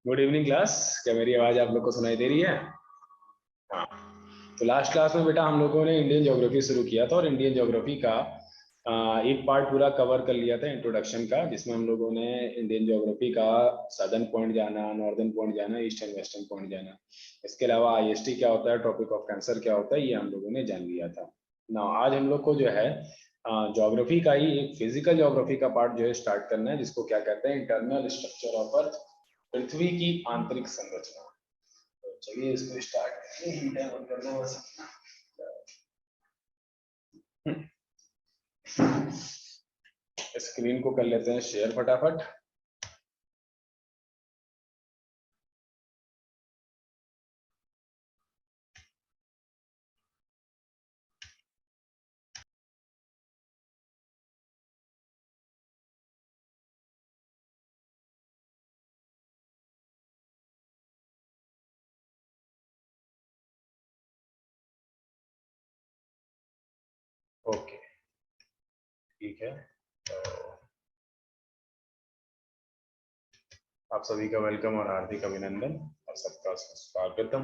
Good evening class. क्या मेरी आवाज आप लोग को सुनाई दे रही है? हाँ। तो लास्ट क्लास में बेटा हम लोगों ने इंडियन ज्योग्राफी शुरू किया था और इंडियन ज्योग्राफी का एक पार्ट पूरा कवर कर लिया था इंट्रोडक्शन का, जिसमें हम लोगों ने इंडियन ज्योग्राफी का सदर्न पॉइंट जाना, नॉर्दर्न पॉइंट जाना, ईस्ट एंड वेस्टर्न पॉइंट जाना। इसके अलावा आईएसटी क्या होता है, ट्रॉपिक ऑफ कैंसर क्या होता है, ये हम लोगों ने जान लिया था ना। आज हम लोग को जो है ज्योग्राफी का ही एक फिजिकल ज्योग्राफी का पार्ट जो है स्टार्ट करना है, जिसको क्या कहते हैं, इंटरनल स्ट्रक्चर ऑफ अर्थ, पृथ्वी की आंतरिक संरचना। तो चलिए इसको स्टार्ट करते हैं बस। स्क्रीन को कर लेते हैं शेयर फटाफट। ओके, ठीक है। तो आप सभी का वेलकम और हार्दिक अभिनंदन और सबका स्वागतम।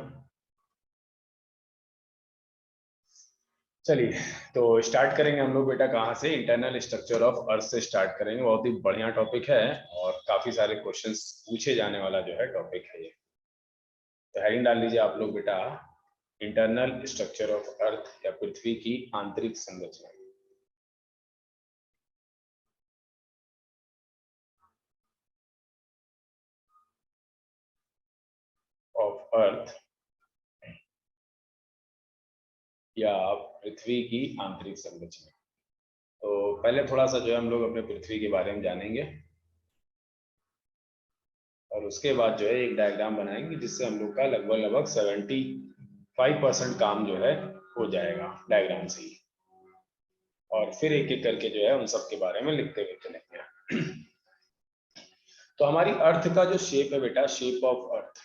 चलिए, तो स्टार्ट करेंगे हम लोग बेटा कहाँ से? इंटरनल स्ट्रक्चर ऑफ अर्थ से स्टार्ट करेंगे। बहुत ही बढ़िया टॉपिक है और काफी सारे क्वेश्चंस पूछे जाने वाला जो है टॉपिक है ये। तो हेडिंग डाल लीजिए आप लोग बेटा, इंटरनल स्ट्रक्चर ऑफ अर्थ या पृथ्वी की आंतरिक संरचना ऑफ अर्थ या पृथ्वी की आंतरिक संरचना। तो पहले थोड़ा सा जो है हम लोग अपने पृथ्वी के बारे में जानेंगे और उसके बाद जो है एक डायग्राम बनाएंगे, जिससे हम लोग का लगभग लगभग 75% काम जो है हो जाएगा डायग्राम से ही। और फिर एक एक करके जो है उन सब के बारे में लिखते हुए चलेंगे। तो हमारी अर्थ का जो शेप है बेटा, शेप ऑफ अर्थ,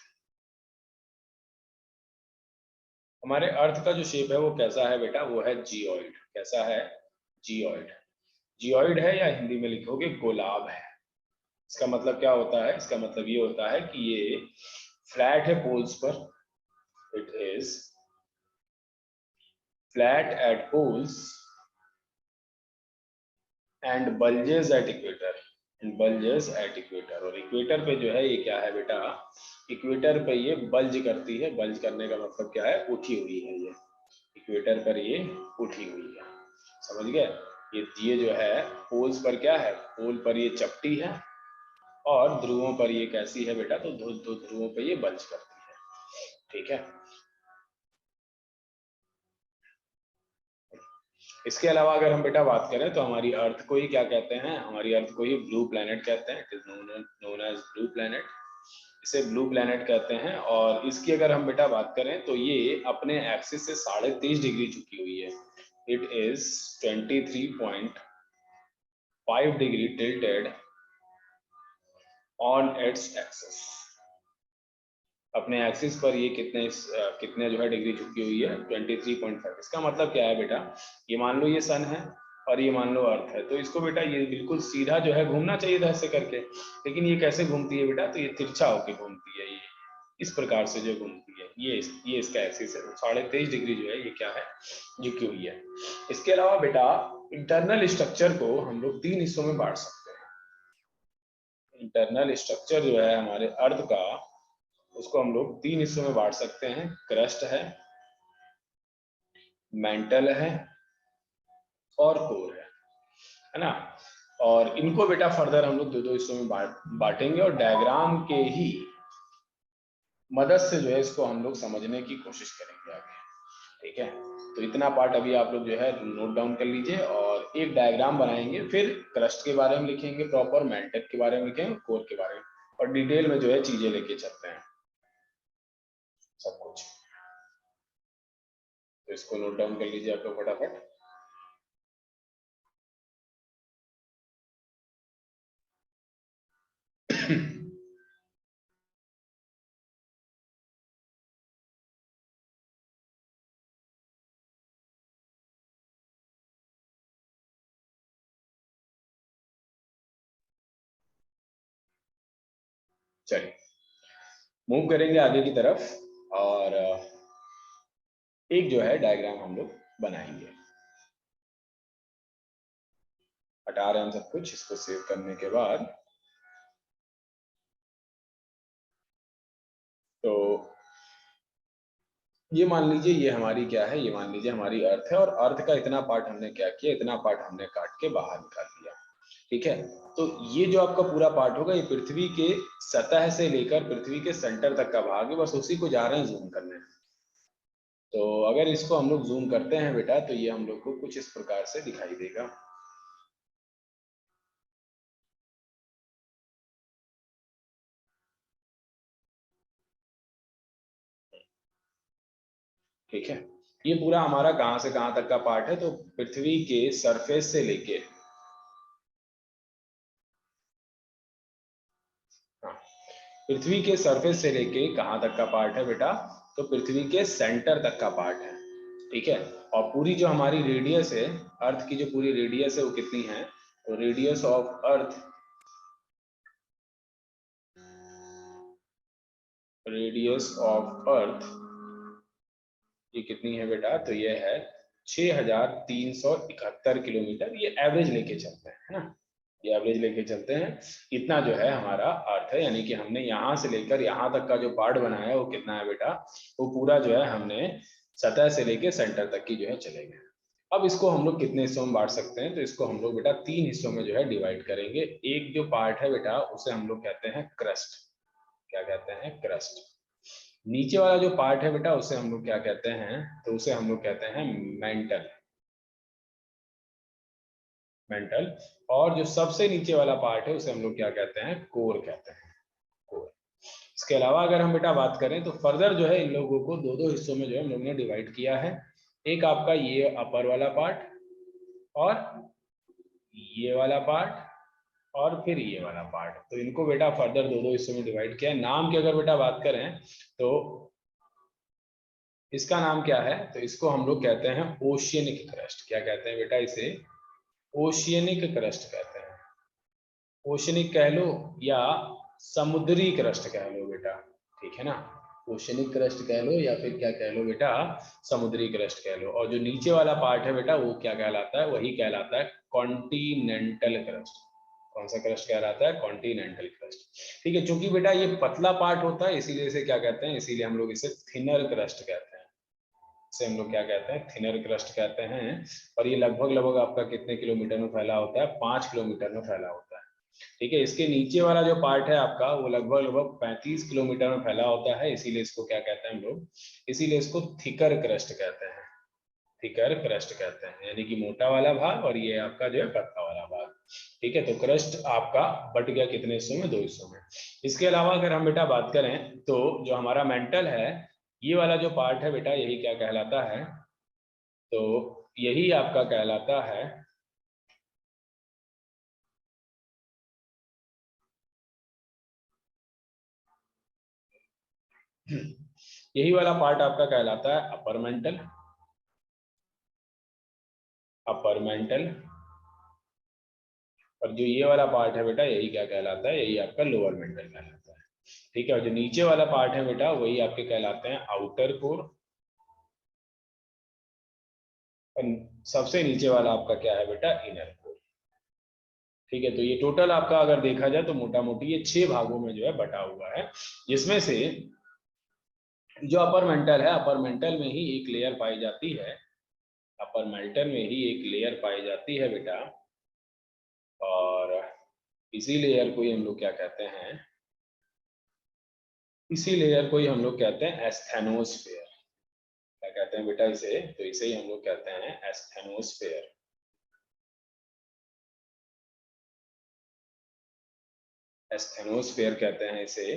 हमारे अर्थ का जो शेप है वो कैसा है बेटा? वो है जियोइड। कैसा है? जियोइड। जियोइड है या हिंदी में लिखोगे गोलाब है। इसका मतलब क्या होता है? इसका मतलब ये होता है कि ये फ्लैट है पोल्स पर। It is flat at poles and bulges at equator. And bulges at equator. और इक्वेटर पे जो है ये क्या है बेटा? इक्वेटर पे ये बल्ज करती है। बल्ज करने का मतलब क्या है? उठी हुई है ये। इक्वेटर पर ये उठी हुई है। समझ गए? ये जो है पोल्स पर क्या है? पोल पर ये चपटी है और ध्रुवों पर ये कैसी है बेटा? तो ध्रुवों पर ये बल्ज करती है। ठीक है। इसके अलावा अगर हम बेटा बात करें तो हमारी अर्थ को ही क्या कहते हैं? हमारी अर्थ को ही ब्लू प्लेनेट कहते हैं। It is known as blue planet. इसे ब्लू प्लेनेट कहते हैं। और इसकी अगर हम बेटा बात करें तो ये अपने एक्सिस से 23.5 डिग्री झुकी हुई है। It is 23.5 degree tilted on its axis. अपने एक्सिस पर ये कितने जो है डिग्री झुकी हुई है? 23.5। इसका मतलब क्या है बेटा? ये मान लो ये सन है और ये मान लो अर्थ है, तो इसको बेटा ये बिल्कुल सीधा जो है घूमना चाहिए था ऐसे करके, लेकिन ये कैसे घूमती है बेटा? तो ये तिरछा होके घूमती है। ये इस प्रकार से जो घूमती है, ये इसका एक्सिस है। 23.5 डिग्री जो है ये क्या है? झुकी हुई है। इसके अलावा बेटा इंटरनल स्ट्रक्चर को हम लोग 3 हिस्सों में बांट सकते हैं। इंटरनल स्ट्रक्चर जो है हमारे अर्थ का, उसको हम लोग 3 हिस्सों में बांट सकते हैं। क्रस्ट मेंटल है और कोर है ना। और इनको बेटा फर्दर हम लोग दो दो हिस्सों में बांटेंगे और डायग्राम के ही मदद से जो है इसको हम लोग समझने की कोशिश करेंगे आगे। ठीक है। तो इतना पार्ट अभी आप लोग जो है नोट डाउन कर लीजिए और एक डायग्राम बनाएंगे, फिर क्रस्ट के बारे में लिखेंगे प्रॉपर, मेंटल के बारे में लिखेंगे, कोर के बारे में, और डिटेल में जो है चीजें लेके चलते हैं सब कुछ। तो इसको नोट डाउन कर लीजिए आप लोग फटाफट। चलिए, मूव करेंगे आगे की तरफ और एक जो है डायग्राम हम लोग बनाएंगे। हटा रहे हैं हम सब कुछ, इसको सेव करने के बाद तो ये मान लीजिए ये हमारी क्या है, ये मान लीजिए हमारी अर्थ है और अर्थ का इतना पार्ट हमने क्या किया, इतना पार्ट हमने काट के बाहर निकाल दिया। ठीक है, तो ये जो आपका पूरा पार्ट होगा ये पृथ्वी के सतह से लेकर पृथ्वी के सेंटर तक का भाग है, बस उसी को जा रहे हैं जूम करने। तो अगर इसको हम लोग जूम करते हैं बेटा तो ये हम लोग को कुछ इस प्रकार से दिखाई देगा। ठीक है, ये पूरा हमारा कहां से कहां तक का पार्ट है, तो पृथ्वी के सरफेस से लेके, हाँ, पृथ्वी के सरफेस से लेके कहां तक का पार्ट है बेटा, तो पृथ्वी के सेंटर तक का पार्ट है। ठीक है, और पूरी जो हमारी रेडियस है, अर्थ की जो पूरी रेडियस है वो कितनी है, तो radius of earth, radius of earth ये कितनी है बेटा, तो ये है 6371 किलोमीटर। ये एवरेज लेके चलते हैं, है ना, ये एवरेज लेके चलते हैं। इतना जो है हमारा अर्थ है, यानी कि हमने यहाँ से लेकर यहाँ तक का जो पार्ट बनाया है वो कितना है बेटा, वो पूरा जो है हमने सतह से लेके सेंटर तक की जो है चले गए। अब इसको हम लोग कितने हिस्सों में बांट सकते हैं, तो इसको हम लोग बेटा 3 हिस्सों में जो है डिवाइड करेंगे। एक जो पार्ट है बेटा उसे हम लोग कहते हैं क्रस्ट, क्या कहते हैं, क्रस्ट। नीचे वाला जो पार्ट है बेटा उसे हम लोग क्या कहते हैं, तो उसे हम लोग कहते हैं मेंटल, मेंटल। और जो सबसे नीचे वाला पार्ट है उसे हम लोग क्या कहते हैं, कोर कहते हैं, कोर। इसके अलावा अगर हम बेटा बात करें तो फर्दर जो है इन लोगों को दो दो हिस्सों में जो है हम लोग ने डिवाइड किया है। एक आपका ये अपर वाला पार्ट और ये वाला पार्ट और फिर ये वाला पार्ट, तो इनको बेटा फर्दर दो दो हिस्सों में डिवाइड किया है। नाम की अगर बेटा बात करें तो इसका नाम क्या है, तो इसको हम लोग कहते हैं ओशियनिक क्रस्ट। क्या कहते हैं बेटा इसे, ओशियनिक क्रस्ट कहते हैं। ओशनिक कह लो या समुद्री क्रस्ट कह लो बेटा, ठीक है ना, ओशनिक क्रस्ट कह लो या फिर क्या कह लो बेटा, समुद्री क्रस्ट कह लो। और जो नीचे वाला पार्ट है बेटा वो क्या कहलाता है, वही कहलाता है कॉन्टिनेंटल क्रस्ट। कौन सा क्रस्ट कहलाता है, कॉन्टिनेंटल क्रस्ट। ठीक है, चूंकि बेटा ये पतला पार्ट होता है इसीलिए इसे क्या कहते हैं, इसीलिए हम लोग इसे थिनर क्रस्ट कहते हैं। इसे हम लोग क्या कहते हैं, थिनर क्रस्ट कहते हैं। और ये लगभग लगभग आपका कितने किलोमीटर में फैला होता है, 5 किलोमीटर में फैला होता है। ठीक है, इसके नीचे वाला जो पार्ट है आपका वो लगभग लगभग 35 किलोमीटर में फैला होता है, इसीलिए इसको क्या कहते हैं हम लोग, इसीलिए इसको थिकर क्रस्ट कहते हैं, थिकर क्रस्ट कहते हैं, यानी कि मोटा वाला भाग और ये आपका जो है पतला वाला भाग। ठीक है, तो क्रस्ट आपका बट गया कितने हिस्सों में, 2 हिस्सों में। इसके अलावा अगर हम बेटा बात करें तो जो हमारा मेंटल है, ये वाला जो पार्ट है बेटा यही क्या कहलाता है, तो यही आपका कहलाता है यही वाला पार्ट आपका कहलाता है अपर मेंटल, अपर मेंटल। और जो ये वाला पार्ट है बेटा यही क्या कहलाता है, यही आपका लोअर मेंटल कहलाता है। ठीक है, और जो नीचे वाला पार्ट है बेटा वही आपके कहलाते हैं आउटर कोर। और सबसे नीचे वाला आपका क्या है बेटा, इनर कोर। ठीक है, तो ये टोटल आपका अगर देखा जाए तो मोटा मोटी ये 6 भागों में जो है बटा हुआ है, जिसमें से जो अपर मेंटल है, अपर मेंटल में ही एक लेयर पाई जाती है, अपर मेंटल में ही एक लेयर पाई जाती है बेटा। और इसी लेयर को ही हम लोग क्या कहते हैं, इसी लेयर को ही हम लोग कहते हैं एस्थेनोस्फेयर। क्या कहते हैं बेटा इसे, तो इसे ही हम लोग कहते हैं एस्थेनोस्फेयर। एस्थेनोस्फेयर कहते हैं इसे,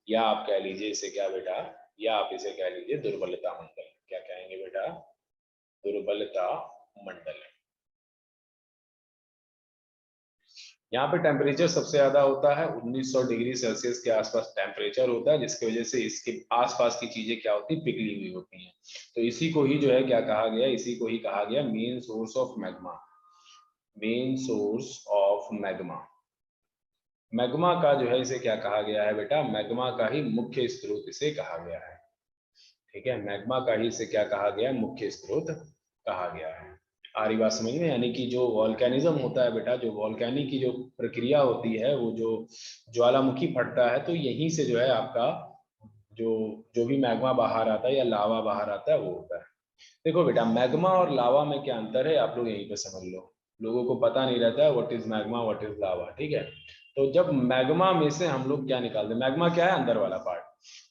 या आप कह लीजिए इसे क्या बेटा, या आप इसे कह लीजिए दुर्बलता मंडल। क्या कहेंगे बेटा, दुर्बलता मंडल। यहाँ पे टेम्परेचर सबसे ज्यादा होता है, 1900 डिग्री सेल्सियस के आसपास टेम्परेचर होता है, जिसकी वजह से इसके आसपास की चीजें क्या होती है, पिघली हुई होती हैं। तो इसी को ही जो है क्या कहा गया, इसी को ही कहा गया main source of magma, main source of magma. Magma का जो है इसे क्या कहा गया है बेटा, मैग्मा का ही मुख्य स्रोत इसे कहा गया है। ठीक है, मैग्मा का ही इसे क्या कहा गया है, मुख्य स्रोत कहा गया है। आ रही बात समझ में? यानी कि जो वॉल्केनिज्म होता है बेटा, जो वॉल्केनिक की जो प्रक्रिया होती है, वो जो ज्वालामुखी फटता है तो यहीं से जो है आपका जो जो भी मैग्मा बाहर आता है या लावा बाहर आता है वो होता है। देखो बेटा, मैग्मा और लावा में क्या अंतर है आप लोग यहीं पे समझ लो। लोगों को पता नहीं रहता है what is magma what is lava. ठीक है, तो जब मैग्मा में से हम लोग क्या निकालते हैं, मैग्मा क्या है, अंदर वाला पार्ट।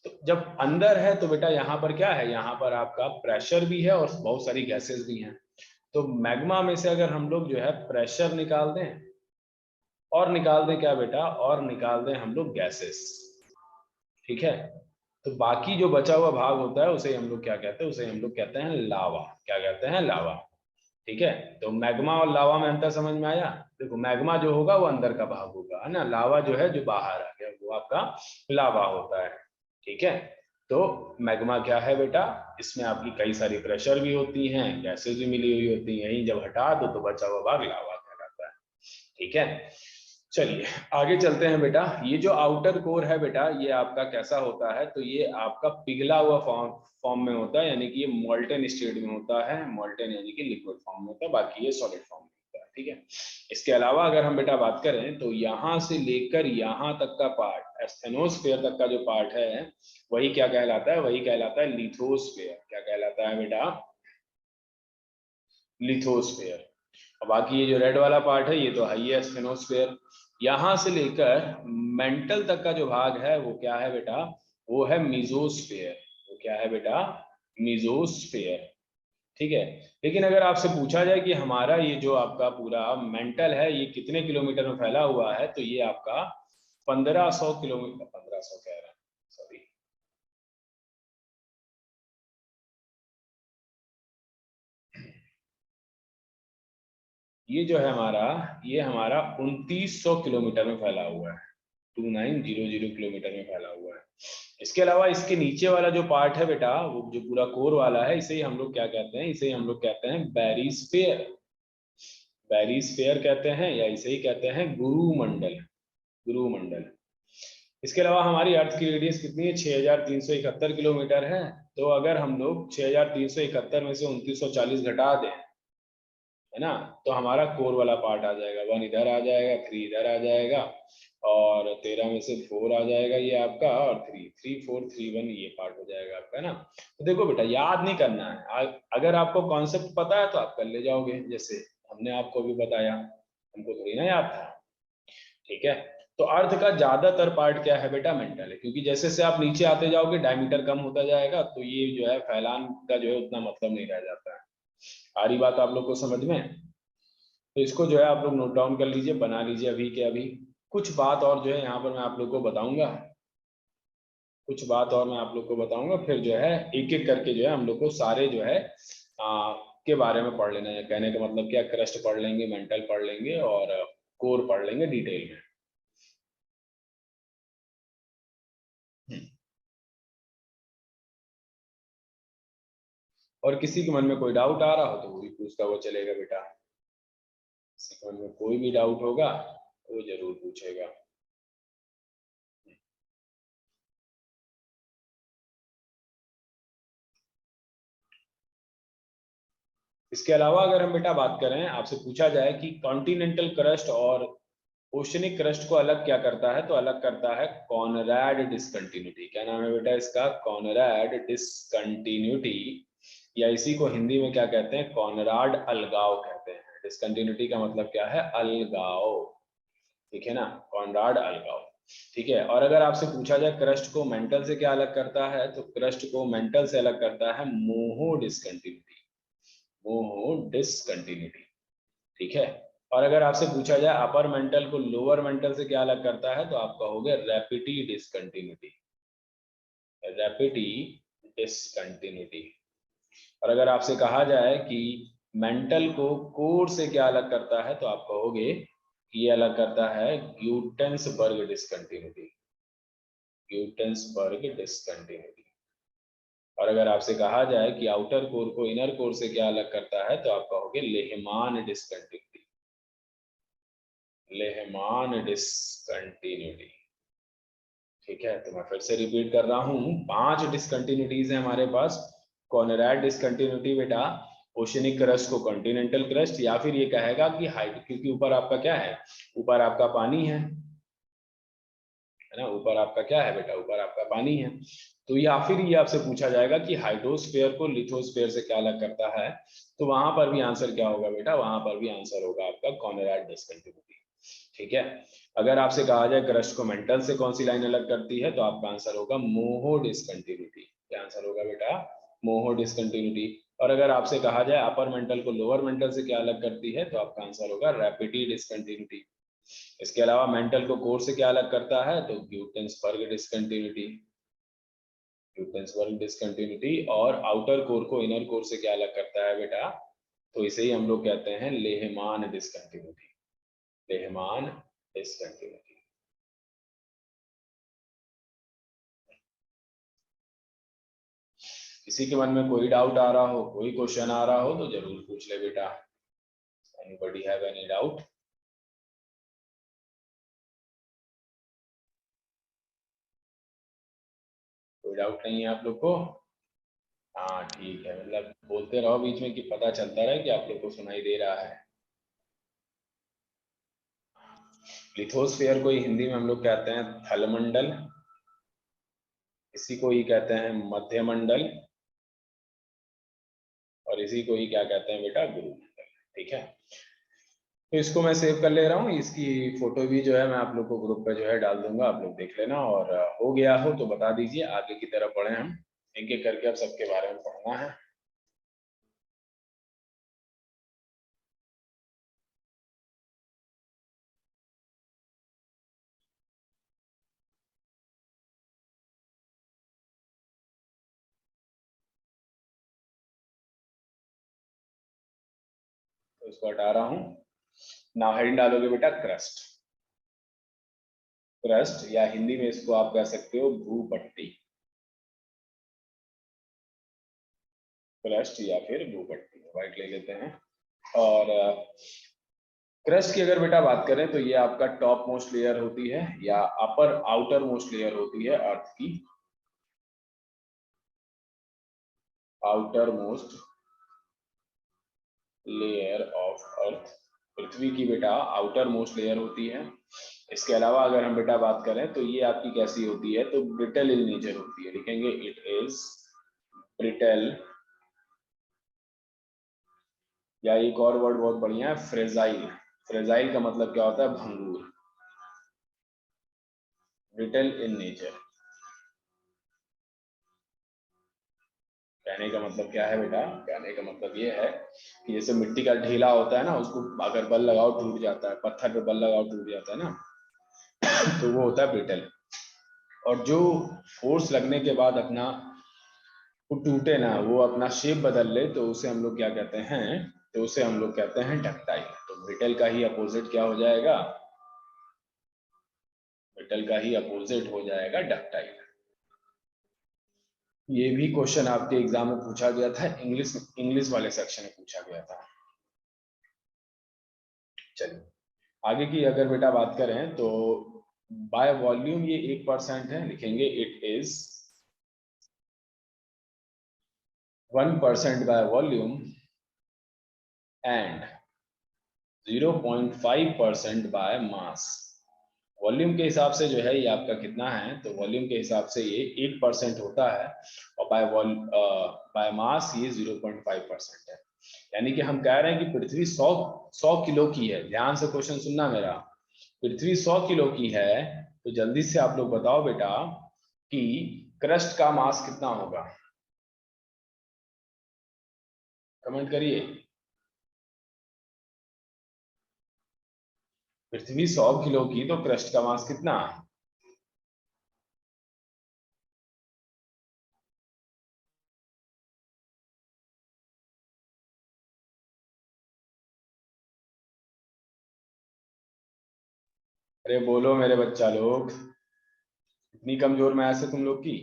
तो जब अंदर है तो बेटा यहाँ पर क्या है, यहाँ पर आपका प्रेशर भी है और बहुत सारी गैसेस भी हैं। तो मैग्मा में से अगर हम लोग जो है प्रेशर निकाल दें और निकाल दें क्या बेटा, और निकाल दें हम लोग गैसेस। ठीक है, तो बाकी जो बचा हुआ भाग होता है उसे हम लोग क्या कहते हैं, उसे हम लोग कहते हैं लावा। क्या कहते हैं, लावा। ठीक है, तो मैग्मा और लावा में अंतर समझ में आया। देखो, मैग्मा जो होगा वो अंदर का भाग होगा, है ना, लावा जो है जो बाहर आ गया वो आपका लावा होता है। ठीक है, तो मैग्मा क्या है बेटा, इसमें आपकी कई सारी प्रेशर भी होती हैं, गैसेज भी मिली हुई होती हैं, यही जब हटा दो तो बचा हुआ भाग लावा कहलाता है। ठीक है, चलिए आगे चलते हैं बेटा। ये जो आउटर कोर है बेटा, ये आपका कैसा होता है, तो ये आपका पिघला हुआ फॉर्म फॉर्म में होता है, यानी कि ये मोल्टेन स्टेट में होता है। मोल्टेन यानी कि लिक्विड फॉर्म में होता है, बाकी ये सॉलिड फॉर्म में होता है। ठीक है, इसके अलावा अगर हम बेटा बात करें तो यहाँ से लेकर यहाँ तक का पार्ट, एस्थेनोस्फेयर तक का जो पार्ट है, वही क्या कहलाता है, वही कहलाता है लिथोस्फेयर। क्या कहलाता है बेटा, लिथोस्फेयर। और बाकी ये जो रेड वाला पार्ट है ये तो है ये स्टेनोस्फेयर। यहां से लेकर मेंटल तक का जो भाग है वो क्या है बेटा, वो है मीजोस्फेयर। वो क्या है बेटा, मीजोस्फेयर। ठीक है, लेकिन अगर आपसे पूछा जाए कि हमारा ये जो आपका पूरा मेंटल है ये कितने किलोमीटर में फैला हुआ है, तो ये आपका 1500 किलोमीटर, 1500 कह रहा है, सॉरी, ये जो है हमारा, ये हमारा 2900 किलोमीटर में फैला हुआ है। 2900 किलोमीटर में फैला हुआ है। इसके अलावा इसके नीचे वाला जो पार्ट है बेटा, वो जो पूरा कोर वाला है, इसे ही हम लोग क्या कहते हैं, इसे ही हम लोग कहते हैं बैरिस्फेयर। बैरिस्फेयर कहते हैं या इसे ही कहते हैं गुरुमंडल। गुरुमंडल। इसके अलावा हमारी अर्थ की रेडियस कितनी है, 6371 किलोमीटर है। तो अगर हम लोग 6371 में से 2940 घटा दें, है ना, तो हमारा कोर वाला पार्ट आ जाएगा, 1 इधर आ जाएगा, 3 इधर आ जाएगा, और 13 में से 4 आ जाएगा ये आपका, और 3 3 4 3 1 ये पार्ट हो जाएगा आपका, है ना। तो देखो बेटा, याद नहीं करना है, अगर आपको कॉन्सेप्ट पता है तो आप कर ले जाओगे, जैसे हमने आपको भी बताया, हमको थोड़ी ना याद था। ठीक है, तो अर्थ का ज्यादातर पार्ट क्या है बेटा, मेंटल है, क्योंकि जैसे से आप नीचे आते जाओगे डायमीटर कम होता जाएगा, तो ये जो है फैलान का जो है उतना मतलब नहीं रह जाता है। आ रही बात आप लोग को समझ में? तो इसको जो है आप लोग नोट डाउन कर लीजिए, बना लीजिए अभी के अभी। कुछ बात और जो है यहाँ पर मैं आप लोग को बताऊंगा, कुछ बात और मैं आप लोग को बताऊंगा, फिर जो है एक एक करके जो है हम लोग को सारे जो है के बारे में पढ़ लेना है। कहने का मतलब क्या, क्रस्ट पढ़ लेंगे, मेंटल पढ़ लेंगे और कोर पढ़ लेंगे डिटेल में। और किसी के मन में कोई डाउट आ रहा हो तो वो भी पूछता हुआ चलेगा बेटा। किसी के मन में कोई भी डाउट होगा तो वो जरूर पूछेगा। इसके अलावा अगर हम बेटा बात करें, आपसे पूछा जाए कि कॉन्टिनेंटल क्रस्ट और ओशनिक क्रस्ट को अलग क्या करता है, तो अलग करता है कॉनराड डिसकंटिन्यूटी। क्या नाम है बेटा इसका, कॉनराड डिसकंटिन्यूटी, या इसी को हिंदी में क्या कहते हैं, कॉनराड अलगाव कहते हैं। डिसकंटिन्यूटी का मतलब क्या है, अलगाव। ठीक है ना, कॉनराड अलगाव। ठीक है, और अगर आपसे पूछा जाए क्रस्ट को मेंटल से क्या अलग करता है, तो क्रस्ट को मेंटल से अलग करता है मोहो डिसकंटिन्यूटी। मोहो डिसकंटिन्यूटी। ठीक है, और अगर आपसे पूछा जाए अपर मेंटल को लोअर मेंटल से क्या अलग करता है, तो आप कहोगे रैपिडी डिसकंटिन्यूटी। रैपिडी डिसकंटिन्यूटी। और अगर आपसे कहा जाए कि मेंटल को कोर से क्या अलग करता है, तो आप कहोगे कि ये अलग करता है ग्यूटेंसबर्ग डिसकंटिन्यूटी। ग्यूटेंसबर्ग डिसकंटिन्यूटी। और अगर आपसे कहा जाए कि आउटर कोर को इनर कोर से क्या अलग करता है, तो आप कहोगे लेहमान डिसकंटिन्यूटी। लेहमान डिसकंटिन्यूटी। ठीक है, तो मैं फिर से रिपीट कर रहा हूं, 5 डिसकंटिन्यूटीज है हमारे पास। कॉनराड डिसकंटिन्यूटी बेटा ओशनिक क्रस्ट को कॉन्टिनेंटल क्रस्ट, या फिर ये कहेगा कि हाइट, क्योंकि ऊपर आपका क्या है, ऊपर आपका पानी है ना, ऊपर आपका क्या है बेटा, ऊपर आपका पानी है। तो या फिर ये आपसे पूछा जाएगा कि हाइड्रोस्फीयर को लिथोस्फीयर से क्या अलग करता है, तो वहां पर भी आंसर क्या होगा बेटा, वहां पर भी आंसर होगा आपका कॉनराड डिसकंटिन्यूटी। ठीक है, अगर आपसे कहा जाए क्रस्ट को मेंटल से कौन सी लाइन अलग करती है, तो आपका आंसर होगा मोहो डिसकंटिन्यूटी। क्या आंसर होगा बेटा, मोहो डिसकंटिन्यूटी। और अगर आपसे कहा जाए अपर मेंटल को लोअर मेंटल से क्या अलग करती है, तो आपका आंसर होगा रैपिडी डिसकंटिन्यूटी। इसके अलावा मेंटल को कोर से क्या अलग करता है, तो ग्यूटेन्सबर्ग डिसकंटिन्यूटी, ग्यूटेन्सबर्ग डिसकंटिन्यूटी। और आउटर कोर को इनर कोर से क्या अलग करता है बेटा, तो इसे ही हम लोग कहते हैं लेहमान डिसकंटिन्यूटी, लेहमान डिसकंटिन्यूटी। किसी के मन में कोई डाउट आ रहा हो, कोई क्वेश्चन आ रहा हो तो जरूर पूछ ले बेटा। Anybody have any doubt? कोई डाउट नहीं है आप लोग को? हाँ ठीक है, मतलब बोलते रहो बीच में कि पता चलता रहे कि आप लोग को सुनाई दे रहा है। लिथोस्फीयर को ही हिंदी में हम लोग कहते हैं थलमंडल, इसी को ही कहते हैं मध्यमंडल, और इसी को ही क्या कहते हैं बेटा, गुरुमंडल। ठीक है, तो इसको मैं सेव कर ले रहा हूँ, इसकी फोटो भी जो है मैं आप लोग को ग्रुप पे जो है डाल दूंगा, आप लोग देख लेना। और हो गया हो तो बता दीजिए, आगे की तरफ बढ़े हम, एक एक करके अब सबके बारे में पढ़ना है। तो इसको हटा रहा हूँ। नाउ हेडिंग डालोगे बेटा क्रस्ट, क्रस्ट या हिंदी में इसको आप कह सकते हो भूपट्टी, क्रस्ट या फिर भूपट्टी, वाइट ले लेते हैं। और क्रस्ट की अगर बेटा बात करें तो ये आपका टॉप मोस्ट लेयर होती है या अपर आउटर मोस्ट लेयर होती है अर्थ की, outermost layer of Earth, पृथ्वी की बेटा आउटर मोस्ट लेयर होती है। इसके अलावा अगर हम बेटा बात करें तो ये आपकी कैसी होती है, तो ब्रिटल इन नेचर होती है, लिखेंगे इट इज ब्रिटल, या एक और वर्ड बहुत बढ़िया है फ्रेजाइल, फ्रेजाइल का मतलब क्या होता है, भंगुर, ब्रिटल इन नेचर। कहने का मतलब क्या है बेटा, कहने का मतलब ये है कि जैसे मिट्टी का ढीला होता है ना, उसको अगर बल लगाओ टूट जाता है, पत्थर पे बल लगाओ टूट जाता है ना, तो वो होता है ब्रिटल। और जो फोर्स लगने के बाद अपना वो टूटे ना, वो अपना शेप बदल ले, तो उसे हम लोग क्या कहते हैं, तो उसे हम लोग कहते हैं डक्टाइल। तो ब्रिटल का ही अपोजिट क्या हो जाएगा, ब्रिटल का ही अपोजिट हो जाएगा डक्टाइल। ये भी क्वेश्चन आपके एग्जाम में पूछा गया था, इंग्लिश इंग्लिश वाले सेक्शन में पूछा गया था। चलिए आगे की अगर बेटा बात करें तो बाय वॉल्यूम ये 1% है, लिखेंगे it is 1% by volume and 0.5% by mass. Volume के हिसाब से जो है ये आपका कितना है, तो वॉल्यूम के हिसाब से ये 1% होता है, और बाय मास ये 0.5% है। यानी कि हम कह रहे हैं कि पृथ्वी 100 किलो की है, ध्यान से क्वेश्चन सुनना मेरा, पृथ्वी 100 किलो की है, तो जल्दी से आप लोग बताओ बेटा कि क्रस्ट का मास कितना होगा, कमेंट करिए। पृथ्वी 100 किलो की, तो क्रस्ट का मास कितना? अरे बोलो मेरे बच्चा लोग, इतनी कमजोर मैथ्स है तुम लोग की,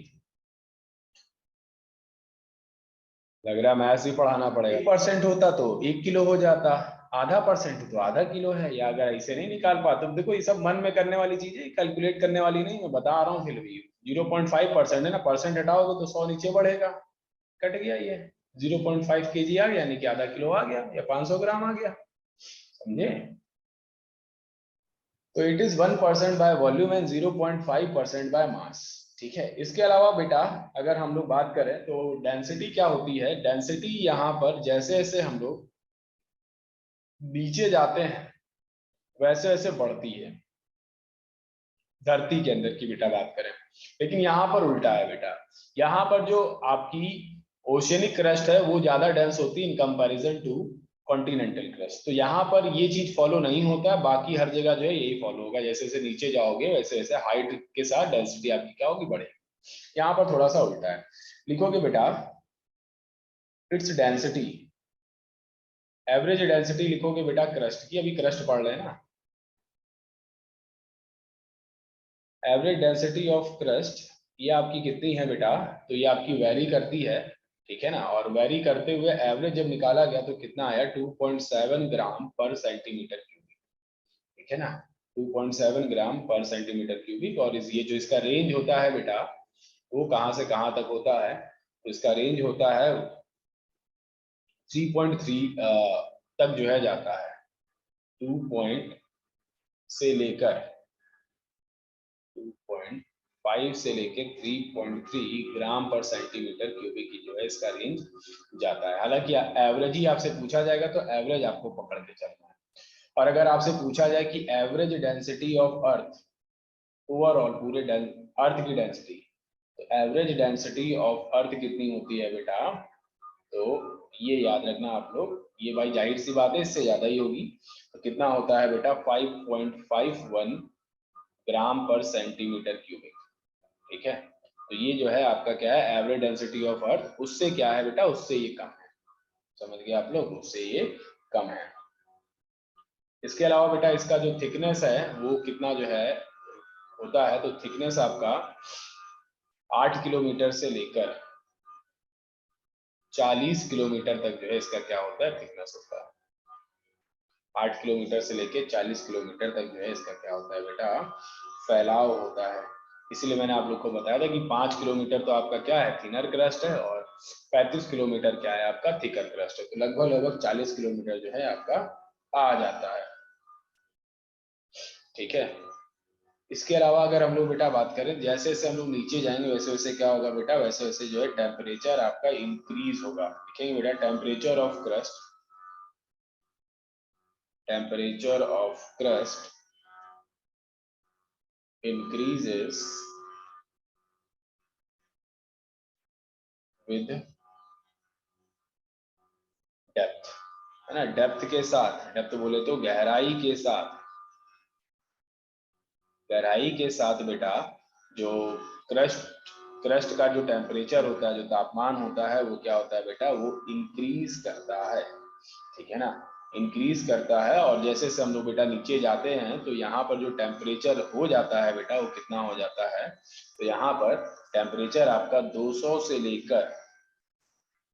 लग रहा है मैथ्स भी पढ़ाना पड़ेगा। 1% होता तो 1 किलो हो जाता, आधा परसेंट तो आधा किलो है, या अगर ऐसे नहीं निकाल पाते तो देखो ये सब मन में करने वाली चीज है, कैलकुलेट करने वाली नहीं, मैं बता रहा हूँ फिर भी 0.5% है ना, परसेंट हटाओगे तो 100 नीचे बढ़ेगा, कट गया ये 0.5 kg आ गया, यानी कि आधा किलो आ गया या 500 ग्राम आ गया, समझे। तो it is 1% by volume and 0.5% by mass. ठीक है, इसके अलावा बेटा अगर हम लोग बात करें तो डेंसिटी क्या होती है, डेंसिटी यहाँ पर जैसे जैसे हम लोग नीचे जाते हैं वैसे वैसे बढ़ती है, धरती के अंदर की बेटा बात करें, लेकिन यहाँ पर उल्टा है बेटा, यहाँ पर जो आपकी ओशियनिक क्रस्ट है वो ज्यादा डेंस होती है in comparison to continental crust. तो यहाँ पर ये चीज फॉलो नहीं होता, बाकी हर जगह जो है यही फॉलो होगा, जैसे जैसे नीचे जाओगे वैसे वैसे हाइट के साथ डेंसिटी आपकी क्या होगी, बढ़ेगी। यहाँ पर थोड़ा सा उल्टा है, लिखोगे बेटा इट्स डेंसिटी, एवरेज डेंसिटी लिखोगे बेटा क्रस्ट की, अभी क्रस्ट पढ़ रहे हैं ना, एवरेज डेंसिटी ऑफ क्रस्ट ये आपकी कितनी है बेटा, तो ये आपकी वेरी करती है, ठीक है ना, और वेरी करते हुए एवरेज जब निकाला गया तो कितना आया 2.7 ग्राम पर सेंटीमीटर क्यूबिक, ठीक है ना, 2.7 ग्राम पर सेंटीमीटर क्यूबिक। और ये जो इसका रेंज होता है बेटा वो कहाँ से कहाँ तक होता है, तो इसका रेंज होता है 3.3 तक जो है जाता है, 2 पॉइंट से लेकर 2.5 से लेके 3.3 ग्राम पर सेंटीमीटर क्यूबिक की जो है इसका रेंज जाता है। हालांकि एवरेज ही आपसे पूछा जाएगा तो एवरेज आपको पकड़ के चलना है, और अगर आपसे पूछा जाए कि average density of earth overall पूरे अर्थ की डेंसिटी, तो एवरेज डेंसिटी ऑफ अर्थ कितनी होती है बेटा, तो ये याद रखना आप लोग, ये भाई जाहिर सी बात है इससे ज्यादा ही होगी, तो कितना होता है बेटा 5.51 ग्राम पर सेंटीमीटर क्यूबिक, ठीक है। तो ये जो है आपका क्या है एवरेज डेंसिटी ऑफ अर्थ, उससे क्या है बेटा, उससे ये कम है, समझ गए आप लोग, उससे ये कम है। इसके अलावा बेटा इसका जो थिकनेस है वो कितना जो है होता है, तो थिकनेस आपका 8 किलोमीटर से लेकर 40 किलोमीटर तक जो है इसका क्या होता है, थिकनेस होता है। 8 किलोमीटर से लेकर 40 किलोमीटर तक जो है इसका क्या होता है बेटा, फैलाव होता है। इसीलिए मैंने आप लोग को बताया था कि 5 किलोमीटर तो आपका क्या है थिनर क्रस्ट है, और 35 किलोमीटर क्या है आपका थिकर क्रस्ट है, तो लगभग लगभग 40 किलोमीटर जो है आपका आ जाता है, ठीक है। इसके अलावा अगर हम लोग बेटा बात करें, जैसे जैसे हम लोग नीचे जाएंगे वैसे वैसे क्या होगा बेटा, वैसे वैसे जो है टेम्परेचर आपका इंक्रीज होगा, लिखेंगे बेटा temperature of crust, temperature of crust increases with depth, है ना, डेप्थ के साथ, डेप्थ बोले तो गहराई के साथ, गहराई के साथ बेटा जो क्रस्ट क्रस्ट का जो टेम्परेचर होता है, जो तापमान होता है वो क्या होता है बेटा, वो इंक्रीज करता है, ठीक है ना, इंक्रीज करता है। और जैसे से हम लोग बेटा नीचे जाते हैं तो यहाँ पर जो टेम्परेचर हो जाता है बेटा वो कितना हो जाता है, तो यहाँ पर टेम्परेचर आपका 200 से लेकर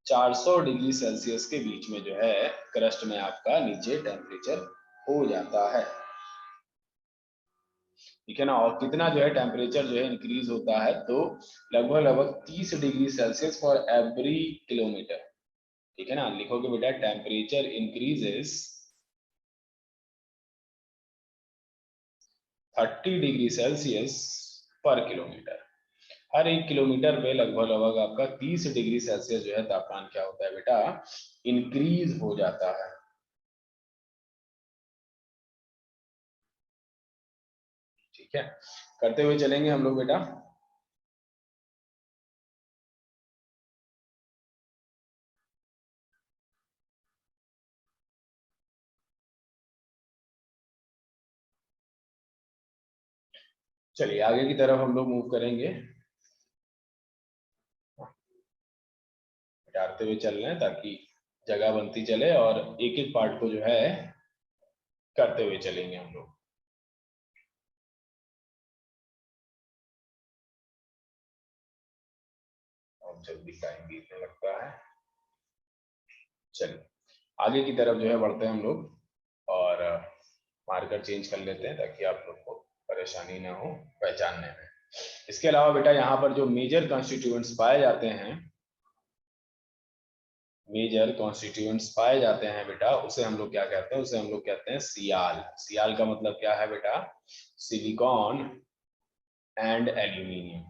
400 डिग्री सेल्सियस के बीच में जो है क्रस्ट में आपका नीचे टेम्परेचर हो जाता है, ठीक है ना। और कितना जो है टेम्परेचर जो है इंक्रीज होता है, तो लगभग लगभग 30 degree Celsius for every kilometre, ठीक है ना, लिखोगे बेटा टेम्परेचर इंक्रीजेस 30 डिग्री सेल्सियस पर किलोमीटर, हर 1 किलोमीटर पे लगभग लगभग आपका 30 डिग्री सेल्सियस जो है तापमान क्या होता है बेटा, इंक्रीज हो जाता है, ठीक है। करते हुए चलेंगे हम लोग बेटा, चलिए आगे की तरफ हम लोग मूव करेंगे, हटाते हुए चल रहे हैं ताकि जगह बनती चले, और एक एक पार्ट को जो है करते हुए चलेंगे हम लोग। और जल्दी टाइम बीतने लगता है, चलिए आगे की तरफ जो है बढ़ते हैं हम लोग। मार्कर चेंज कर लेते हैं ताकि आप लोग को परेशानी ना हो पहचानने में। इसके अलावा बेटा यहाँ पर जो मेजर कॉन्स्टिट्यूएंट्स पाए जाते हैं, मेजर कॉन्स्टिट्यूएंट्स पाए जाते हैं बेटा, उसे हम लोग क्या कहते हैं, उसे हम लोग कहते हैं सियाल। सियाल का मतलब क्या है बेटा, सिलिकॉन एंड एल्यूमिनियम।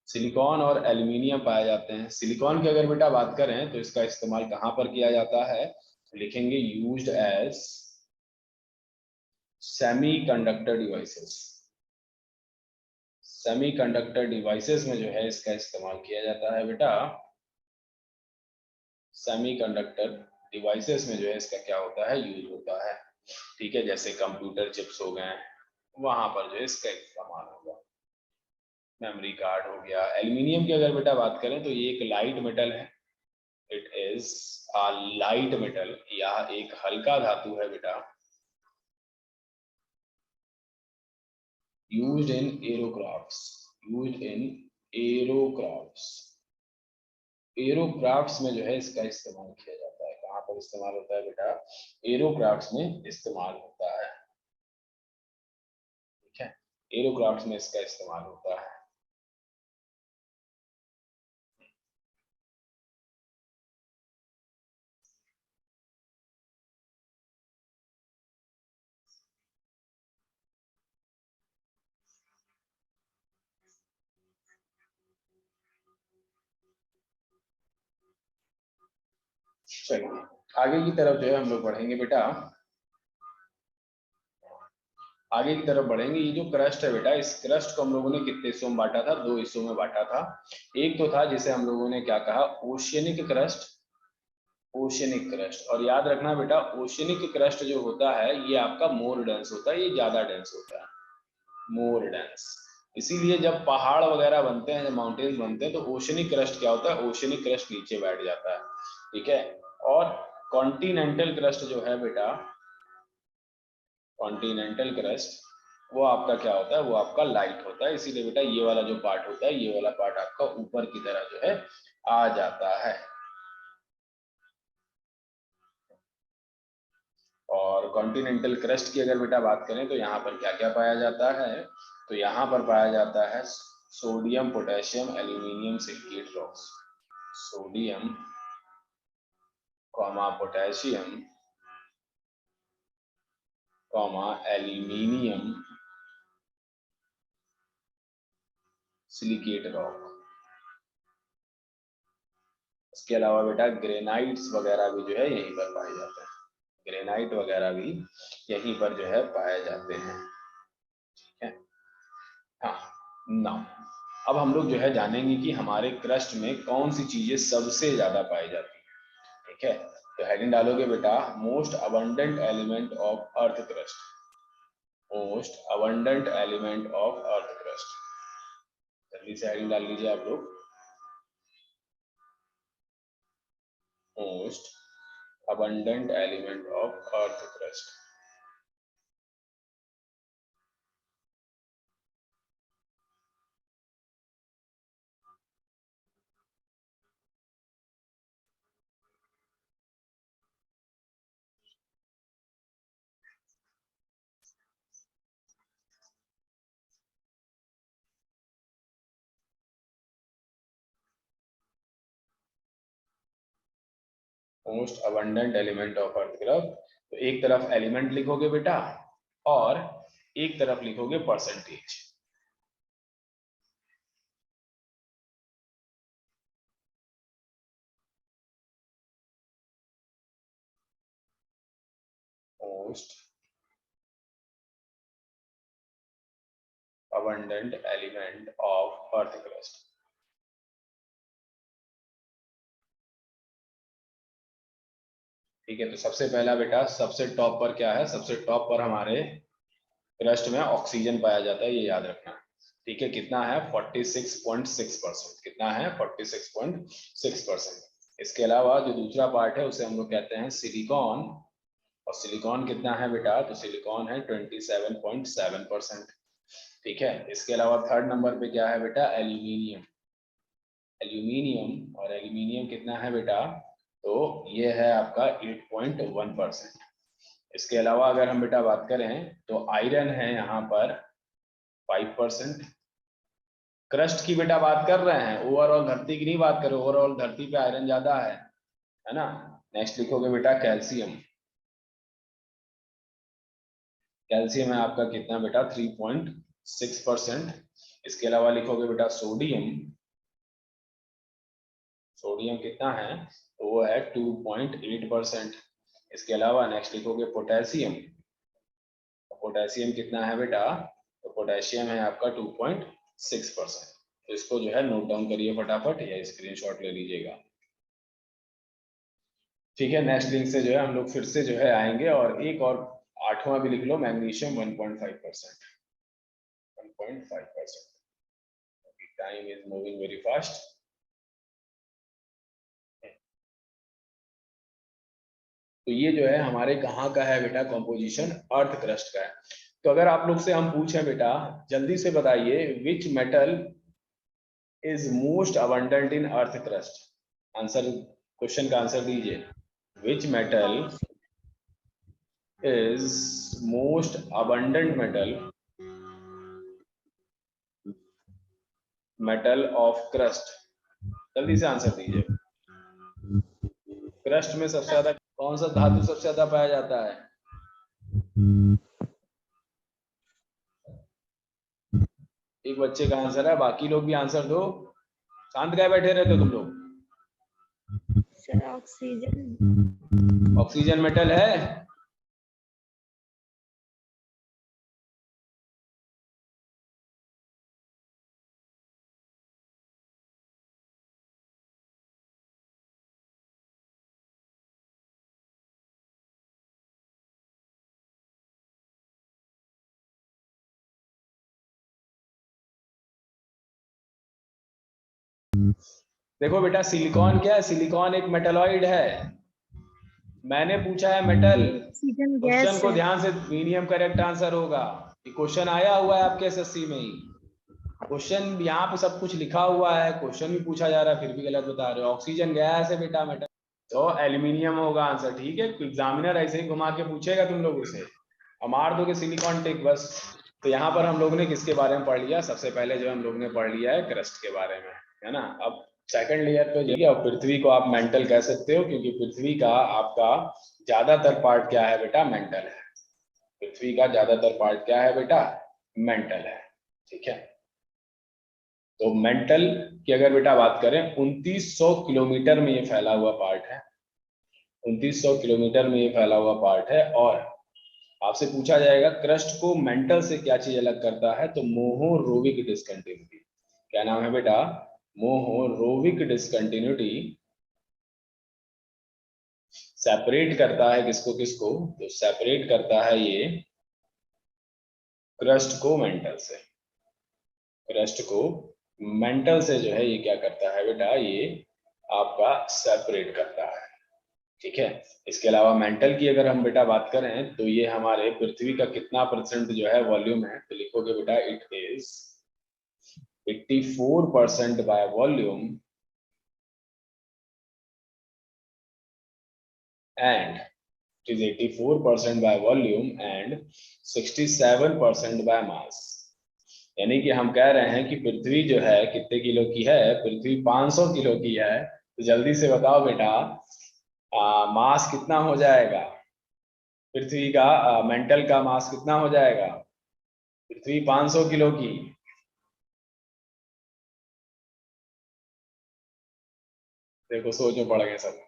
सिलिकॉन और एल्यूमिनियम पाए जाते हैं। सिलिकॉन की अगर बेटा बात करें तो इसका इस्तेमाल कहाँ पर किया जाता है, तो लिखेंगे used as semiconductor devices. Semiconductor devices में जो है इसका इस्तेमाल किया जाता है बेटा। सेमीकंडक्टर डिवाइसेस में जो है इसका क्या होता है, यूज होता है। ठीक है, जैसे कंप्यूटर चिप्स हो गए, वहां पर जो है इसका इस्तेमाल होगा। मेमोरी कार्ड हो गया। एल्यूमिनियम की अगर बेटा बात करें तो ये एक लाइट मेटल है। It is a light metal, यह एक हल्का धातु है बेटा। Used in एरोक्राफ्ट्स, used in एरोक्राफ्ट्स। एरोक्राफ्ट्स में जो है इसका इस्तेमाल किया जाता है। कहाँ पर इस्तेमाल होता है बेटा, एरोक्राफ्ट्स में इस्तेमाल होता है। ठीक है, एरोक्राफ्ट्स में इसका इस्तेमाल होता है। चलिए आगे की तरफ जो है हम लोग बढ़ेंगे बेटा। आगे की तरफ बढ़ेंगे। ये जो क्रस्ट है बेटा, इस क्रस्ट को हम लोगों ने कितने हिस्सों में बांटा था, दो हिस्सों में बांटा था। एक तो था जिसे हम लोगों ने क्या कहा, ओशियनिक क्रस्ट, ओशियनिक क्रस्ट। और याद रखना बेटा, ओशियनिक क्रस्ट जो होता है ये आपका मोर डेंस होता है, ये ज्यादा डेंस होता है, मोर डेंस। इसीलिए जब पहाड़ वगैरह बनते हैं, जब माउंटेन्स बनते हैं, तो ओशियनिक क्रस्ट क्या होता है, ओशियनिक क्रस्ट नीचे बैठ जाता है। ठीक है, और कॉन्टिनेंटल क्रस्ट जो है बेटा, कॉन्टिनेंटल क्रस्ट, वो आपका क्या होता है, वो आपका लाइट होता है। इसीलिए बेटा ये वाला जो पार्ट होता है, ये वाला पार्ट आपका ऊपर की तरह जो है आ जाता है। और कॉन्टिनेंटल क्रस्ट की अगर बेटा बात करें तो यहाँ पर क्या क्या पाया जाता है, तो यहाँ पर पाया जाता है sodium potassium aluminium silicate rocks. Sodium comma potassium comma aluminium silicate rock. इसके अलावा बेटा ग्रेनाइट्स वगैरह भी जो है यहीं पर पाए जाते हैं। ग्रेनाइट वगैरह भी यहीं पर जो है पाए जाते हैं। ठीक है, हाँ ना। अब हम लोग जो है जानेंगे कि हमारे क्रस्ट में कौन सी चीजें सबसे ज्यादा पाई जाती है। ठीक है, तो हेडिंग डालोगे बेटा, most abundant element of earth crust. Most abundant element of earth crust, जल्दी से हेडिंग डाल लीजिए आप लोग। Most abundant element of earth crust। Most abundant element of earth crust, तो एक तरफ एलिमेंट लिखोगे बेटा और एक तरफ लिखोगे percentage. Most abundant element of earth crust। ठीक है, तो सबसे पहला बेटा, सबसे टॉप पर क्या है, सबसे टॉप पर हमारे क्रस्ट में ऑक्सीजन पाया जाता है, ये याद रखना। ठीक है, कितना है, 46.6%। कितना है, 46.6%। इसके अलावा जो दूसरा पार्ट है उसे हम लोग कहते हैं सिलिकॉन। और सिलिकॉन कितना है बेटा, तो सिलिकॉन है 27.7%। ठीक है, इसके अलावा थर्ड नंबर पे क्या है बेटा, एल्यूमिनियम। एल्यूमिनियम, और एल्यूमिनियम कितना है बेटा, तो ये है आपका 8.1%। इसके अलावा अगर हम बेटा बात करें तो आयरन है यहाँ पर 5%। क्रस्ट की बेटा बात कर रहे हैं, ओवरऑल धरती की नहीं बात करें, ओवरऑल धरती पे आयरन ज्यादा है ना। नेक्स्ट लिखोगे बेटा कैल्शियम। कैल्शियम है आपका कितना बेटा 3.6%। इसके अलावा लिखोगे बेटा सोडियम। सोडियम कितना है तो वो है 2.8%। इसके अलावा नेक्स्ट लिखोगे पोटेशियम। पोटेशियम कितना है बेटा तो पोटेशियम है आपका 2.6%। तो इसको जो है नोट डाउन करिए फटाफट या स्क्रीनशॉट ले लीजिएगा। ठीक है, नेक्स्ट लिंक से जो है हम लोग फिर से जो है आएंगे और एक और 8वां भी लिख लो, magnesium 1.5%। 1.5%। Time is moving very fast. तो ये जो है हमारे कहाँ का है बेटा कॉम्पोजिशन, अर्थ क्रस्ट का है। तो अगर आप लोग से हम पूछें बेटा जल्दी से बताइए which metal is most abundant in earth crust, answer, question का आंसर दीजिए। Which metal is most abundant metal of crust, जल्दी से आंसर दीजिए। क्रस्ट में सबसे ज्यादा कौन सा धातु सबसे ज्यादा पाया जाता है? एक बच्चे का आंसर है, बाकी लोग भी आंसर दो। शांत क्या बैठे रहते हो तुम लोग? Sir oxygen. ऑक्सीजन मेटल है? देखो बेटा सिलिकॉन क्या है, सिलिकॉन एक मेटलॉइड है। मैंने पूछा है मेटल, ऑक्सीजन क्वेश्चन गैस को है। ध्यान से, मीडियम करेक्ट आंसर होगा। ये क्वेश्चन आया हुआ है आपके एसएससी में ही। क्वेश्चन यहाँ पे सब कुछ लिखा हुआ है, क्वेश्चन भी पूछा जा रहा है, फिर भी गलत बता रहे हो। ऑक्सीजन गैस है बेटा मेटल, तो एल्यूमिनियम होगा आंसर। ठीक है, एग्जामिनर ऐसे ही घुमा के पूछेगा तुम लोगों से और मार दोगे सिलिकॉन टिक बस। तो यहाँ पर हम लोग ने किसके बारे में पढ़ लिया, सबसे पहले जो हम लोग ने पढ़ लिया है क्रस्ट के बारे में, है ना। अब सेकंड लेयर पे जाइए, और पृथ्वी को आप मेंटल कह सकते हो क्योंकि पृथ्वी का आपका ज्यादातर पार्ट क्या है बेटा, मेंटल है। पृथ्वी का ज्यादातर पार्ट क्या है बेटा, मेंटल है। ठीक है, तो मेंटल की अगर बेटा बात करें 2900 किलोमीटर में ये फैला हुआ पार्ट है। 2900 किलोमीटर में ये फैला हुआ पार्ट है। और आपसे पूछा जाएगा क्रस्ट को मेंटल से क्या चीज अलग करता है, तो मोहोरोविक डिसकंटिन्यूटी। क्या नाम है बेटा, मोहोरोविक डिसकंटिन्यूटी सेपरेट करता है किसको किसको, तो सेपरेट करता है ये क्रस्ट को मेंटल से। क्रस्ट को मेंटल से जो है ये क्या करता है बेटा, ये आपका सेपरेट करता है। ठीक है, इसके अलावा मेंटल की अगर हम बेटा बात करें तो ये हमारे पृथ्वी का कितना परसेंट जो है वॉल्यूम है, तो लिखोगे बेटा it is 84% by volume and it is 84% by volume and 67% by mass। यानी कि हम कह रहे हैं कि पृथ्वी जो है कितने किलो की है, पृथ्वी 500 किलो की है। तो जल्दी से बताओ बेटा मास कितना हो जाएगा पृथ्वी का, मेंटल का मास कितना हो जाएगा पृथ्वी 500 किलो की। देखो सोच में पड़ गए सब।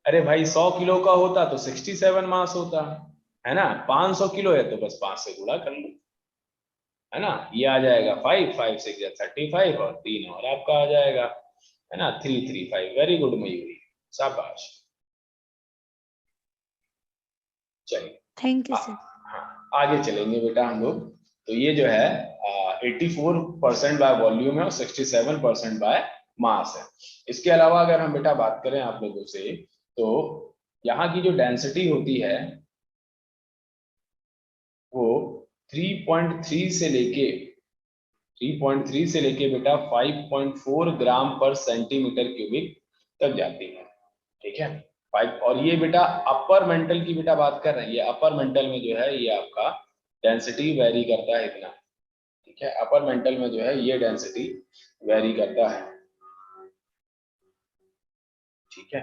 अरे भाई 100 किलो का होता तो 67 मास होता, है ना। 500 किलो है तो बस 5 से गुणा कर लो, है ना। ये आ जाएगा 5 5 6 या 35 और 3 और आपका आ जाएगा, है ना, 335। वेरी गुड मयूरी, शाबाश। चलिए थैंक यू सर। हाँ आगे चलेंगे बेटा हम लोग। तो ये जो है 84% बाय वॉल्यूम है और 67% बाय मास है। इसके अलावा अगर हम बेटा बात करें आप लोगों से, तो यहाँ की जो डेंसिटी होती है वो 3.3 से लेके 3.3 से लेके बेटा 5.4 ग्राम पर सेंटीमीटर क्यूबिक तक जाती है। ठीक है, 5। और ये बेटा अपर मेंटल की बेटा बात कर रहे हैं, ये अपर मेंटल में जो है ये आपका डेंसिटी वेरी करता है इतना। ठीक है, अपर मेंटल में जो है ये डेंसिटी वेरी करता है। ठीक है,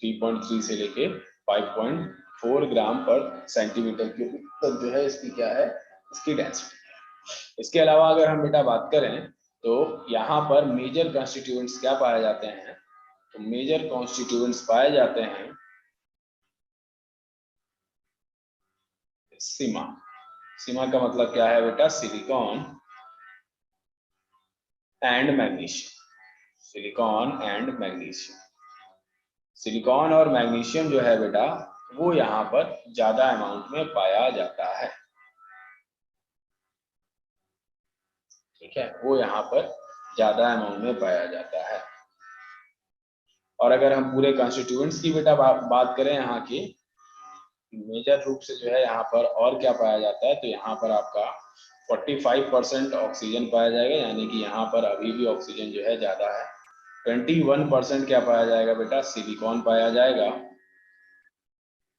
3.3 से लेके 5.4 ग्राम पर सेंटीमीटर क्यूबिक तक जो है इसकी क्या है, इसकी डेंसिटी है। इसके अलावा अगर हम बेटा बात करें तो यहाँ पर मेजर कॉन्स्टिट्यूएंट्स क्या पाए जाते हैं, तो मेजर कॉन्स्टिट्यूएंट्स पाए जाते हैं सीमा। सीमा का मतलब क्या है बेटा, silicon and magnesium. Silicon and magnesium, silicon और मैग्नीशियम जो है बेटा वो यहाँ पर ज्यादा अमाउंट में पाया जाता है। ठीक है, वो यहाँ पर ज्यादा अमाउंट में पाया जाता है। और अगर हम पूरे कॉन्स्टिट्यूएंट्स की बेटा बात करें यहाँ की, मेजर रूप से जो है यहाँ पर और क्या पाया जाता है, तो यहाँ पर आपका 45% ऑक्सीजन पाया जाएगा, यानी कि यहाँ पर अभी भी ऑक्सीजन जो है ज्यादा है। 21% क्या पाया जाएगा बेटा, सिलिकॉन पाया जाएगा।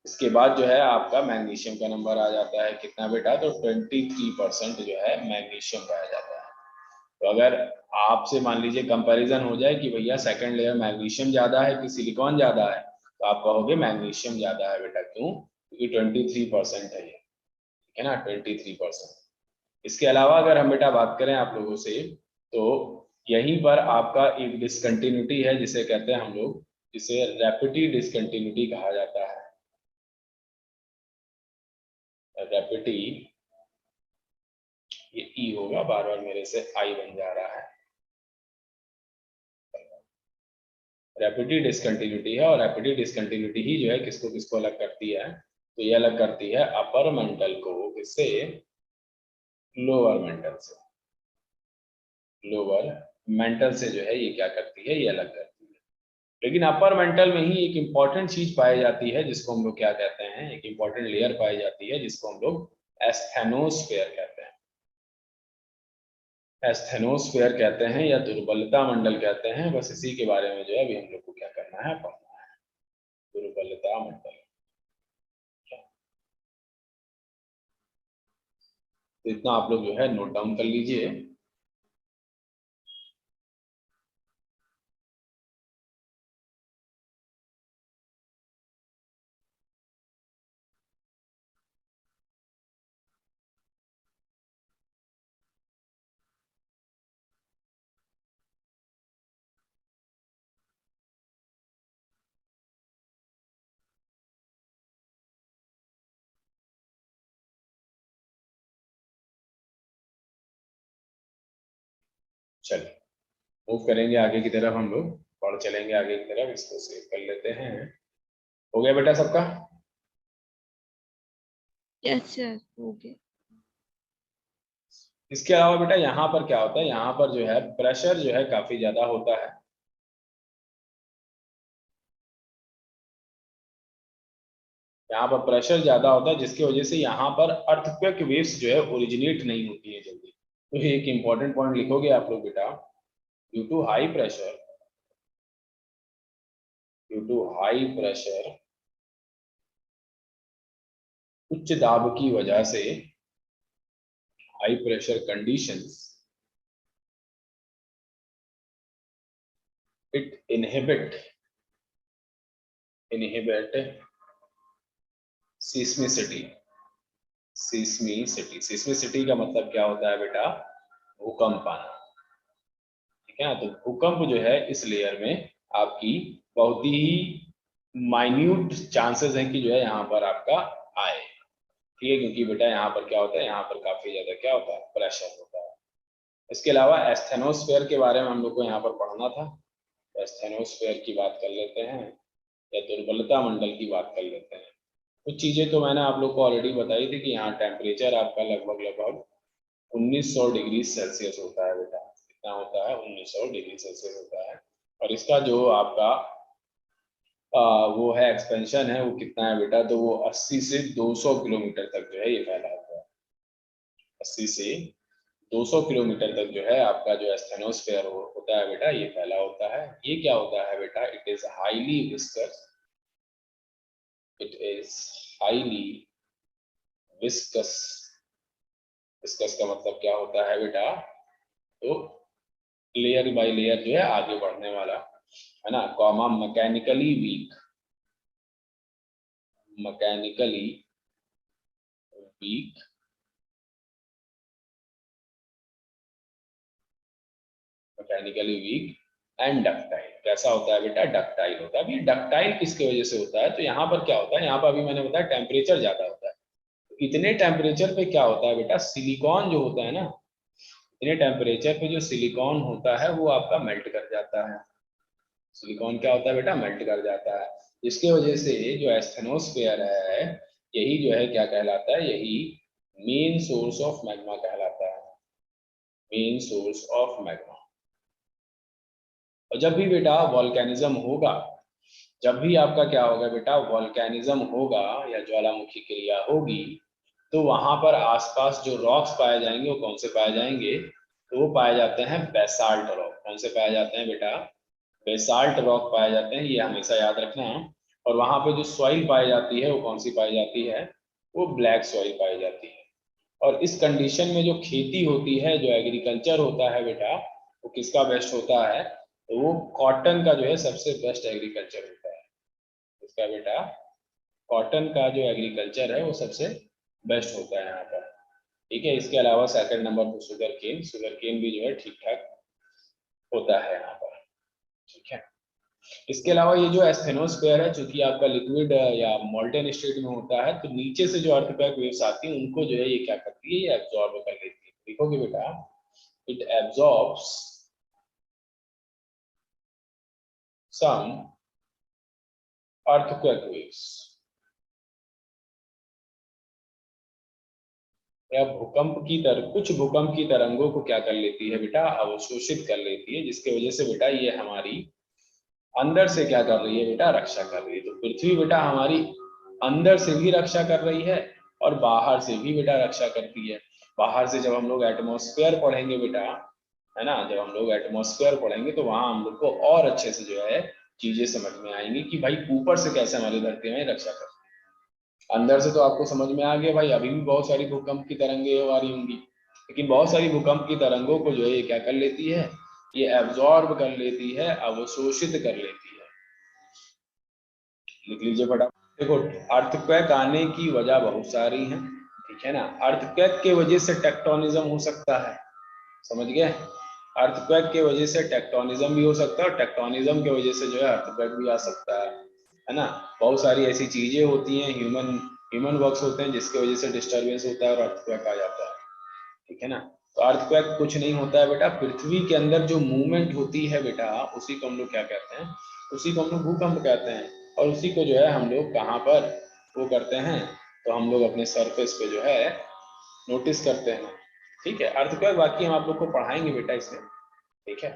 इसके बाद जो है आपका मैग्नीशियम का नंबर आ जाता है कितना बेटा, तो 23% जो है मैग्नीशियम पाया जाता है। तो अगर आपसे मान लीजिए कंपैरिजन हो जाए कि भैया सेकंड लेयर मैग्नीशियम ज्यादा है कि सिलिकॉन ज्यादा है, तो आप कहोगे मैग्नीशियम ज्यादा है बेटा। क्यों, क्योंकि 23% है ये। ठीक है ना, 23%। इसके अलावा अगर हम बेटा बात करें आप लोगों से, तो यहीं पर आपका एक डिसकंटिन्यूटी है जिसे कहते हैं हम लोग, जिसे रैपिड डिसकंटिन्यूटी कहा जाता है। रैपिड, ये ई होगा, बार बार मेरे से आई बन जा रहा है। रैपिड डिसकंटिन्यूटी है, और रैपिड डिसकंटिन्यूटी ही जो है किसको किसको अलग करती है, तो ये अलग करती है अपर मेंटल को किससे, लोअर मेंटल से। लोअर मेंटल से जो है ये क्या करती है, ये अलग करती है। लेकिन अपर मेंटल में ही एक इंपॉर्टेंट चीज पाई जाती है जिसको हम लोग क्या कहते हैं, एक इंपॉर्टेंट लेयर पाई जाती है जिसको हम लोग एस्थेनोस्फेयर कहते हैं। एस्थेनोस्फेयर कहते हैं या दुर्बलता मंडल कहते हैं। बस इसी के बारे में जो है अभी हम लोग को क्या करना है, पढ़ना है, दुर्बलता मंडल। तो इतना आप लोग जो है नोट डाउन कर लीजिए। चलिए मूव करेंगे आगे की तरफ, हम लोग और चलेंगे आगे की तरफ। इसको सेव कर लेते हैं। हो गया बेटा सबका? यस सर, हो गया। इसके अलावा बेटा यहाँ पर क्या होता है, यहाँ पर जो है प्रेशर जो है काफी ज्यादा होता है। यहाँ पर प्रेशर ज्यादा होता है जिसकी वजह से यहाँ पर अर्थक्वेक वेव्स जो है ओरिजिनेट नहीं होती है जल्दी। तो ये एक इंपॉर्टेंट पॉइंट लिखोगे आप लोग बेटा, due to high pressure, due to high pressure, उच्च दाब की वजह से, high pressure conditions, it inhibit seismicity. Seismicity का मतलब क्या होता है बेटा, भूकंप आना। ठीक है ना, तो भूकंप जो है इस लेयर में आपकी बहुत ही माइन्यूट चांसेस हैं कि जो है यहाँ पर आपका आए। ठीक है, क्योंकि बेटा यहाँ पर क्या होता है, यहाँ पर काफी ज्यादा क्या होता है, प्रेशर होता है। इसके अलावा एस्थेनोस्फेयर के बारे में हम लोग को यहाँ पर पढ़ना था। तो एस्थेनोस्फेयर की बात कर लेते हैं, या दुर्बलता मंडल की बात कर लेते हैं। कुछ चीजें तो मैंने आप लोग को ऑलरेडी बताई थी कि यहाँ टेम्परेचर आपका लगभग लगभग 1900 डिग्री सेल्सियस होता है बेटा। कितना होता है, 1900 डिग्री सेल्सियस होता है। और इसका जो आपका वो है एक्सपेंशन है, वो कितना है बेटा, तो वो 80 से 200 किलोमीटर तक जो है ये फैला हुआ है। 80 से 200 किलोमीटर तक जो है आपका जो एस्थेनोस्फेयर होता है बेटा, ये फैला होता है। ये क्या होता है बेटा? It is highly viscous, it is highly viscous. Viscous का मतलब क्या होता है बेटा? तो लेयर बाय लेयर जो है आगे बढ़ने वाला, है ना। Comma mechanically weak, mechanically weak, mechanically weak and ductile. कैसा होता है बेटा? डक्टाइल होता है। अभी डक्टाइल किसके वजह से होता है? तो यहाँ पर क्या होता है, यहाँ पर अभी मैंने बताया टेम्परेचर ज्यादा होता है। तो इतने टेम्परेचर पे क्या होता है बेटा? सिलिकॉन जो होता है ना, इतने टेम्परेचर पे जो सिलिकॉन होता है वो आपका मेल्ट कर जाता है। सिलिकॉन क्या होता है बेटा? मेल्ट कर जाता है। जिसकी वजह से जो एस्थेनोस्फेयर है, यही जो है क्या कहलाता है? यही मेन सोर्स ऑफ मैग्मा कहलाता है, मेन सोर्स ऑफ मैग्मा। और जब भी बेटा वॉल्केनिज्म होगा, जब भी आपका क्या होगा बेटा? वॉल्केनिज्म होगा या ज्वालामुखी क्रिया होगी, तो वहां पर आसपास जो रॉक्स पाए जाएंगे वो कौन से पाए जाएंगे? तो वो पाए जाते हैं बेसाल्ट रॉक। कौन से पाए जाते हैं बेटा? बेसाल्ट रॉक पाए जाते हैं, ये हमेशा याद रखना। और वहां पे जो सॉइल पाई जाती है वो कौन सी पाई जाती है? वो ब्लैक सॉइल पाई जाती है। और इस कंडीशन में जो खेती होती है, जो एग्रीकल्चर होता है बेटा, वो किसका बेस्ट होता है? तो वो कॉटन का जो है सबसे बेस्ट एग्रीकल्चर होता है। इसका बेटा कॉटन का जो एग्रीकल्चर है वो सबसे बेस्ट होता है यहाँ पर। ठीक है। इसके अलावा सेकंड नंबर पर शुगर केन, शुगर केन भी जो है ठीक ठाक होता है यहाँ पर। ठीक है। इसके अलावा ये जो एस्थेनोस्फेयर है, चूंकि आपका लिक्विड या मोल्टेन स्टेट में होता है, तो नीचे से जो अर्थक्वेक वेव्स आती हैं उनको जो है ये क्या करती है? ये एब्जॉर्ब कर लेती है। देखोगे बेटा, it absorbs some earthquake waves, या भूकंप की तरह, कुछ भूकंप की तरंगों को क्या कर लेती है बेटा? अवशोषित कर लेती है। जिसके वजह से बेटा ये हमारी अंदर से क्या कर रही है बेटा? रक्षा कर रही है। तो पृथ्वी बेटा हमारी अंदर से भी रक्षा कर रही है और बाहर से भी बेटा रक्षा करती है। बाहर से जब हम लोग एटमॉस्फेयर पढ़ेंगे बेटा, है ना, जब हम लोग एटमॉस्फेयर पढ़ेंगे तो वहां हम लोग को और अच्छे से जो है चीजें समझ में आएंगी कि भाई ऊपर से कैसे हमारी धरती में रक्षा कर। अंदर से तो आपको समझ में आ गया भाई, अभी भी बहुत सारी भूकंप की तरंगे आ रही होंगी, लेकिन बहुत सारी भूकंप की तरंगों को जो है ये क्या कर लेती है? ये एब्जॉर्ब कर लेती है, अवशोषित कर लेती है। लिख लीजिए फटाफट। देखो, अर्थक्वेक आने की वजह बहुत सारी हैं, ठीक है ना। अर्थक्वेक के वजह से टेक्टोनिज्म हो सकता है, समझ गए? अर्थक्वेक के वजह से टेक्टोनिज्म भी हो सकता है और टेक्टोनिज्म के वजह से जो है अर्थक्वेक भी आ सकता है ना। बहुत सारी ऐसी चीजें होती हैं, ह्यूमन ह्यूमन वर्क्स होते हैं जिसकी वजह से डिस्टर्बेंस होता है और अर्थक्वेक आ जाता है, ठीक है ना। तो अर्थक्वेक कुछ नहीं होता है बेटा, पृथ्वी के अंदर जो मूवमेंट होती है बेटा, उसी को हम लोग क्या कहते हैं? उसी को हम लोग भूकंप कहते हैं। और उसी को जो है हम लोग कहाँ पर वो करते हैं? तो हम लोग अपने सरफेस पे जो है नोटिस करते हैं, ठीक है। अर्थक्वेक बाकी हम आप लोग को पढ़ाएंगे बेटा इसमें, ठीक है।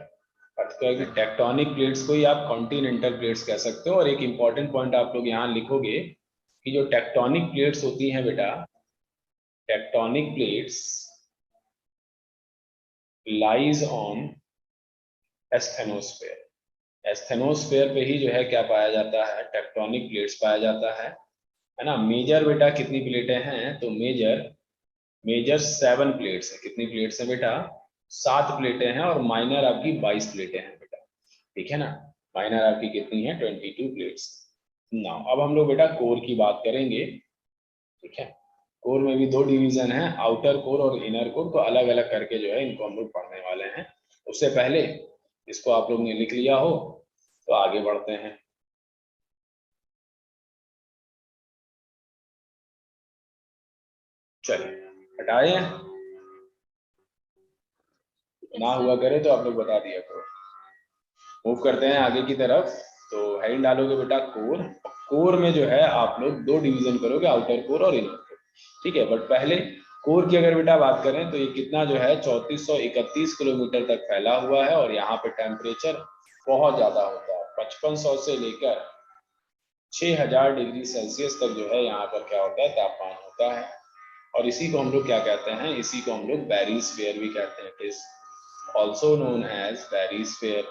अर्थक्वेक टेक्टोनिक प्लेट्स को ही आप कॉन्टिनेंटल प्लेट्स कह सकते हो। और एक इंपॉर्टेंट पॉइंट आप लोग यहाँ लिखोगे कि जो टेक्टोनिक प्लेट्स होती हैं बेटा, tectonic plates lies on asthenosphere. Asthenosphere पे ही जो है क्या पाया जाता है? टेक्टोनिक प्लेट्स पाया जाता है ना। मेजर बेटा कितनी प्लेटें हैं? तो मेजर मेजर 7 प्लेट्स है। कितनी प्लेट्स है बेटा? 7 प्लेटें हैं। और माइनर आपकी 22 प्लेटें हैं बेटा, ठीक है ना। माइनर आपकी कितनी है? 22 प्लेट्स। ना अब हम लोग बेटा कोर की बात करेंगे, ठीक है। कोर में भी दो डिवीजन है, आउटर कोर और इनर कोर। तो अलग अलग करके जो है इनको हम लोग पढ़ने वाले हैं। उससे पहले इसको आप लोग ने लिख लिया हो तो आगे बढ़ते हैं। चलिए हटाए, ना यस सर। हुआ करे तो आप लोग बता दिया करो। मूव करते हैं आगे की तरफ। तो हेडिंग डालोगे बेटा कोर। कोर में जो है आप लोग दो डिवीजन करोगे, आउटर कोर और इनर कोर, ठीक है। बट पहले कोर की अगर बेटा बात करें तो ये कितना जो है 3431 किलोमीटर तक फैला हुआ है। और यहाँ पे टेम्परेचर बहुत ज्यादा होता है, 5500 से लेकर 6000 डिग्री सेल्सियस तक जो है यहाँ पर क्या होता है? तापमान होता है। और इसी को हम लोग क्या कहते हैं, इसी को हम लोग बैरिस्फीयर भी कहते हैं। It is also known as barysphere,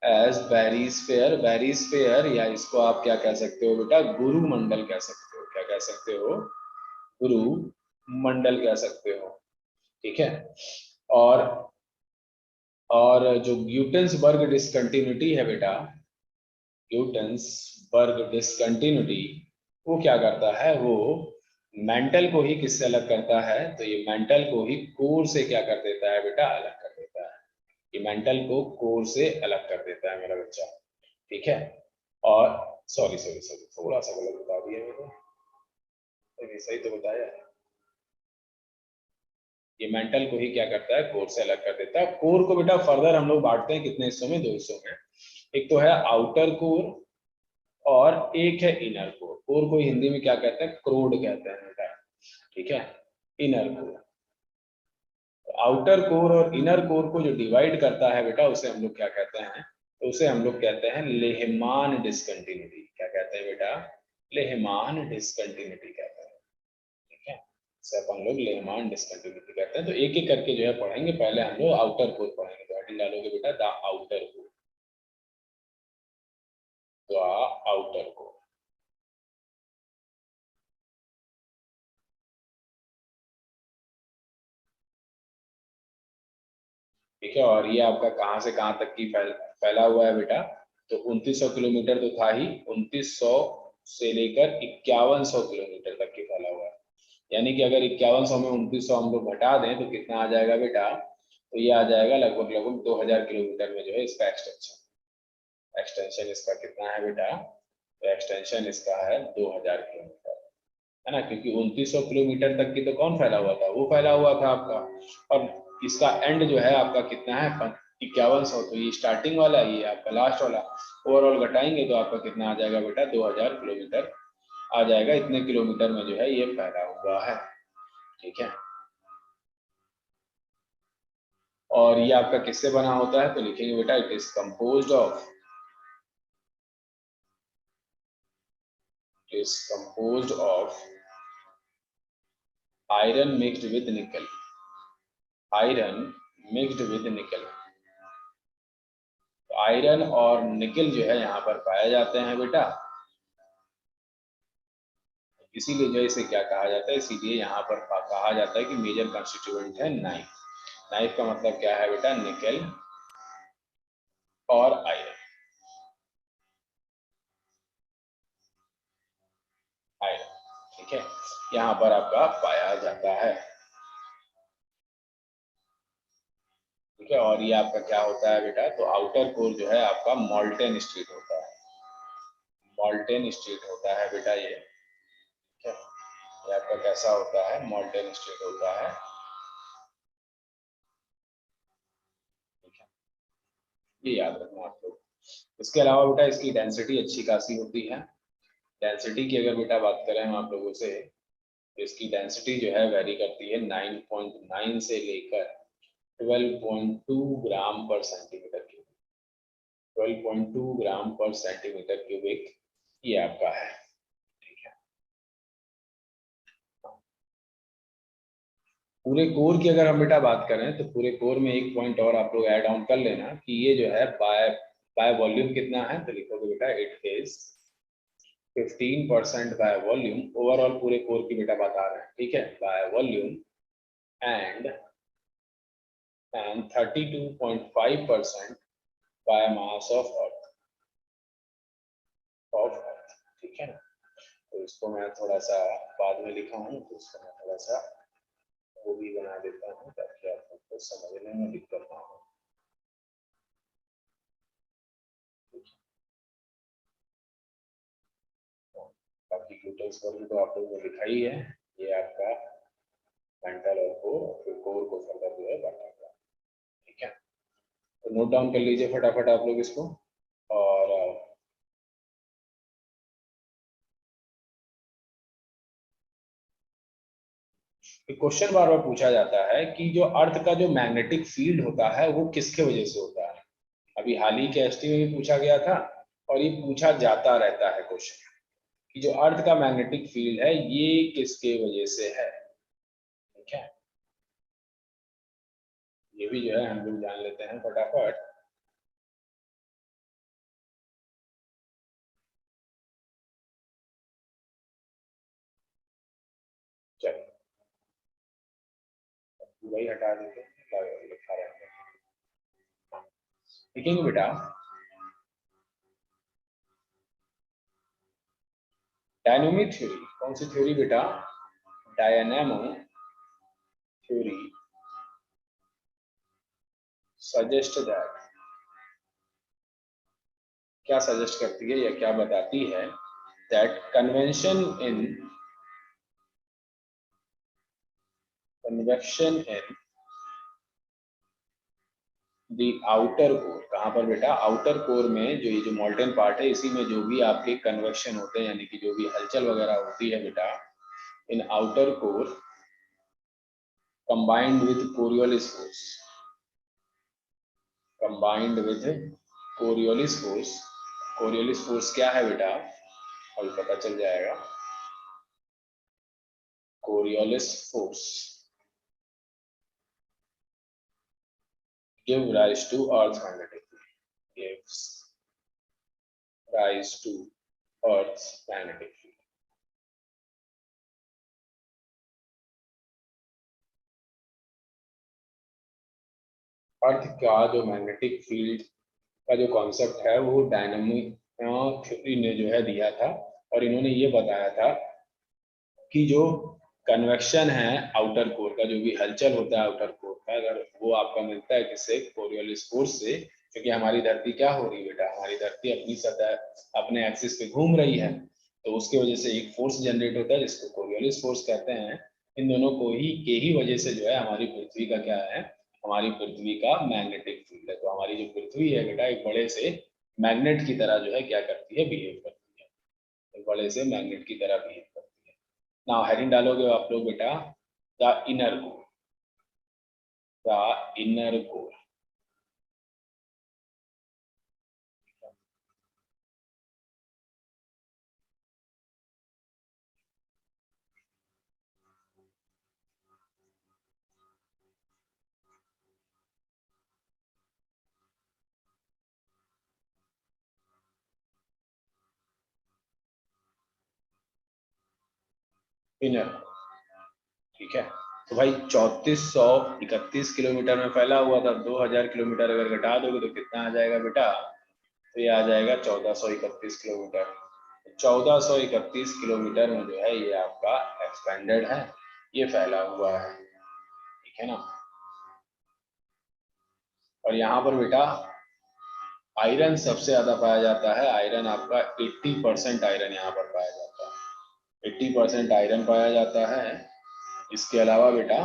as barysphere. Barysphere या इसको आप क्या कह सकते हो बेटा, गुरु मंडल कह सकते हो। क्या कह सकते हो, गुरु मंडल कह सकते हो। ठीक है। और जो ग्यूटेंसबर्ग डिसकंटिन्यूटी है बेटा, ग्यूटेंसबर्ग डिसकंटिन्यूटी, वो क्या करता है, वो मेंटल को ही किससे अलग करता है, तो ये मेंटल को ही कोर से क्या कर देता है बेटा, अलग कर देता है। ये मेंटल को कोर से अलग कर देता है मेरा बच्चा। ठीक है। और सॉरी सॉरी सॉरी, थोड़ा सा गलत बता दिया मैंने, सही तो बताया है। ये मेंटल को ही क्या करता है, कोर से अलग कर देता है। कोर को बेटा फर्दर हम लोग बांटते हैं कितने हिस्सों में, 2 हिस्सों में। एक तो है आउटर कोर और एक है इनर कोर। कोर को हिंदी में क्या कहते हैं, क्रोड कहते हैं बेटा। ठीक है। इनर कोर, आउटर कोर और इनर कोर को जो डिवाइड करता है बेटा, उसे हम लोग क्या कहते हैं, तो उसे हम लोग कहते हैं लेहमान डिसकंटिन्यूटी। क्या कहते हैं बेटा, लेहमान डिसकंटिन्यूटी कहते हैं। ठीक है, इसे अपन लोग लेहमान डिसकंटिन्यूटी कहते हैं। तो एक एक करके जो है पढ़ेंगे। पहले हम लोग आउटर कोर पढ़ेंगे, तो हेडिंग डालोगे बेटा द आउटर कोर, तो आउटर कोर। ठीक है। और ये आपका कहाँ से कहाँ तक की फैला हुआ है बेटा, तो 2900 किलोमीटर तो था ही, 2900 से लेकर 5100 किलोमीटर तक की फैला हुआ है। यानी कि अगर 5100 में 2900 हम लोग घटा दें तो कितना आ जाएगा बेटा, तो ये आ जाएगा लगभग लगभग 2000 किलोमीटर में जो है इसका एक्सटेंशन। एक्सटेंशन इसका कितना है बेटा, तो एक्सटेंशन इसका है 2000 किलोमीटर, है ना। क्योंकि 2900 किलोमीटर तक की तो कौन फैला हुआ था, वो फैला हुआ था आपका। और इसका एंड जो है आपका कितना है, 5100। तो ये स्टार्टिंग वाला, ये आपका लास्ट वाला। ओवरऑल घटाएंगे तो आपका कितना आ जाएगा बेटा, 2000 किलोमीटर आ जाएगा। इतने किलोमीटर में जो है ये फैला हुआ है। ठीक है। और ये आपका किससे बना होता है, तो लिखेंगे बेटा it is composed of, is composed of iron mixed with nickel, iron mixed with nickel। तो आयरन और निकल जो है यहाँ पर पाए जाते हैं बेटा, इसीलिए जो है इसे क्या कहा जाता है, इसीलिए यहाँ पर कहा जाता है कि मेजर कंस्टिट्यूएंट है नाइफ। नाइफ का मतलब क्या है बेटा, निकल और आयरन। आयरन, ठीक है, यहाँ पर आपका पाया जाता है। ठीक है। और ये आपका क्या होता है बेटा, तो आउटर कोर जो है आपका मॉल्टेन स्टेट होता है। मॉल्टेन स्टेट होता है बेटा ये। ठीक है। ये आपका कैसा होता है, मॉल्टेन स्टेट होता है। ठीक है, ये याद रखना आप लोग। इसके अलावा बेटा इसकी डेंसिटी अच्छी खासी होती है। डेंसिटी की अगर बेटा बात करें हम आप लोगों से, तो इसकी डेंसिटी जो है वेरी करती है 9.9 से लेकर 12.2 ग्राम पर सेंटीमीटर क्यूबिक। 12.2 ग्राम पर सेंटीमीटर क्यूबिक ये आपका है। ठीक है। पूरे कोर की अगर हम बेटा बात करें, तो पूरे कोर में एक पॉइंट और आप लोग ऐड ऑन कर लेना कि ये जो है बाय वॉल्यूम कितना है, तो लिखोगे बेटा it is 15% by volume. Overall पूरे कोर की बेटा बता रहे हैं। ठीक है, by volume and 32.5% by mass of earth. ठीक है ना। तो इसको मैं थोड़ा सा बाद में लिखा हूँ, तो इसको मैं थोड़ा सा वो भी बना देता हूँ ताकि आप लोग समझने में दिक्कत ना हो। बाकी डिटेल्स पर भी तो आप लोगों को लिखा ही है। ये आपका मेंटल और कोर को फर्दर जो है बताएगा। ठीक है, तो नोट डाउन कर लीजिए फटाफट आप लोग इसको। और क्वेश्चन बार बार पूछा जाता है कि जो अर्थ का जो मैग्नेटिक फील्ड होता है वो किसके वजह से होता है। अभी हाल ही के एसटी में भी पूछा गया था और ये पूछा जाता रहता है क्वेश्चन। कि जो अर्थ का मैग्नेटिक फील्ड है ये किसके वजह से है। ठीक है, ये भी जो है हम लोग जान लेते हैं फटाफट। चलिए वही हटा देते हैं, लिखा रहता है। देखेंगे बेटा, डायनोमी थ्योरी, कौन सी थ्योरी बेटा, डायनेमो थ्योरी सजेस्ट दैट, क्या सजेस्ट करती है या क्या बताती है, that convection in the outer core, कहाँ पर बेटा, आउटर कोर में, जो ये जो मोल्टेन पार्ट है इसी में जो भी आपके कन्वेक्शन होते हैं यानी कि जो भी हलचल वगैरह होती है बेटा, इन outer core combined with Coriolis force, combined with Coriolis force, Coriolis force क्या है बेटा, अभी पता चल जाएगा। Coriolis force give rise to Earth's magnetic field, gives rise to Earth's magnetic field। अर्थ का जो मैग्नेटिक फील्ड का जो कॉन्सेप्ट है वो डायनामिक थ्योरी ने जो है दिया था, और इन्होंने ये बताया था कि जो कन्वेक्शन है आउटर कोर का, जो भी हलचल होता है आउटर कोर का, अगर वो आपका मिलता है किससे, कोरियोलिस फोर्स से, क्योंकि हमारी धरती क्या हो रही है बेटा, हमारी धरती अपनी सतह अपने एक्सिस पे घूम रही है, तो उसकी वजह से एक फोर्स जनरेट होता है जिसको कोरियोलिस फोर्स कहते हैं। इन दोनों को ही के ही वजह से जो है हमारी पृथ्वी का क्या है, हमारी पृथ्वी का मैग्नेटिक फील्ड है। तो हमारी जो पृथ्वी है बेटा एक बड़े से मैग्नेट की तरह जो है क्या करती है, बिहेव करती है, एक बड़े से मैग्नेट की तरह बिहेव करती है। नाउ हेडिंग डालोगे आप लोग बेटा, the inner core, the inner core, inner, ठीक है। तो भाई 3431 किलोमीटर में फैला हुआ था, 2000 किलोमीटर अगर घटा दोगे तो कितना आ जाएगा बेटा, तो ये आ जाएगा 1431 किलोमीटर। 1431 किलोमीटर में जो है ये आपका एक्सपेंडेड है, ये फैला हुआ है, ठीक है ना। और यहाँ पर बेटा आयरन सबसे ज्यादा पाया जाता है, आयरन आपका 80% आयरन यहाँ पर पाया जाता है, 80% आयरन पाया जाता है। इसके अलावा बेटा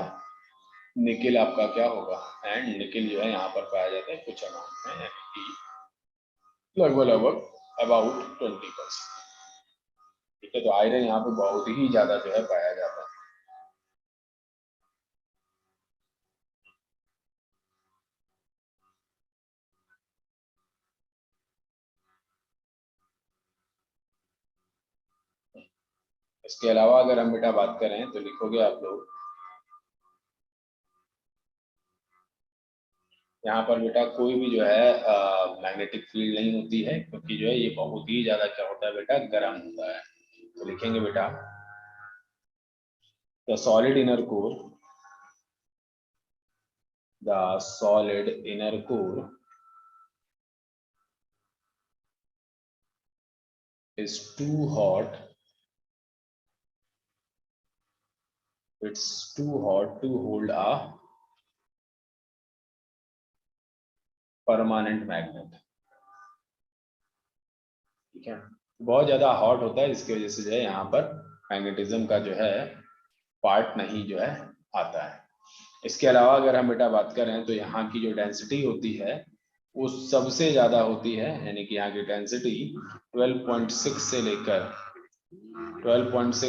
निकिल आपका क्या होगा, एंड निकिल जो है यहाँ पर पाया जाता है कुछ अमाउंट में, यानी कि लगभग लगभग अबाउट 20%, ठीक है। तो आयरन यहाँ पे बहुत ही ज्यादा जो है पाया जाता है। इसके अलावा अगर हम बेटा बात करें तो लिखोगे आप लोग यहाँ पर बेटा कोई भी जो है मैग्नेटिक फील्ड नहीं होती है, क्योंकि जो है ये बहुत ही ज्यादा क्या होता है बेटा, गर्म होता है। तो लिखेंगे बेटा, the solid inner core, the solid inner core is too hot, it's too hot to hold a permanent magnet, ठीक है। बहुत ज्यादा हॉट होता है, इसकी वजह से जो है यहाँ पर मैग्नेटिज्म का जो है पार्ट नहीं जो है आता है। इसके अलावा अगर हम बेटा बात करें तो यहाँ की जो डेंसिटी होती है वो सबसे ज्यादा होती है, यानी कि यहाँ की डेंसिटी 12.6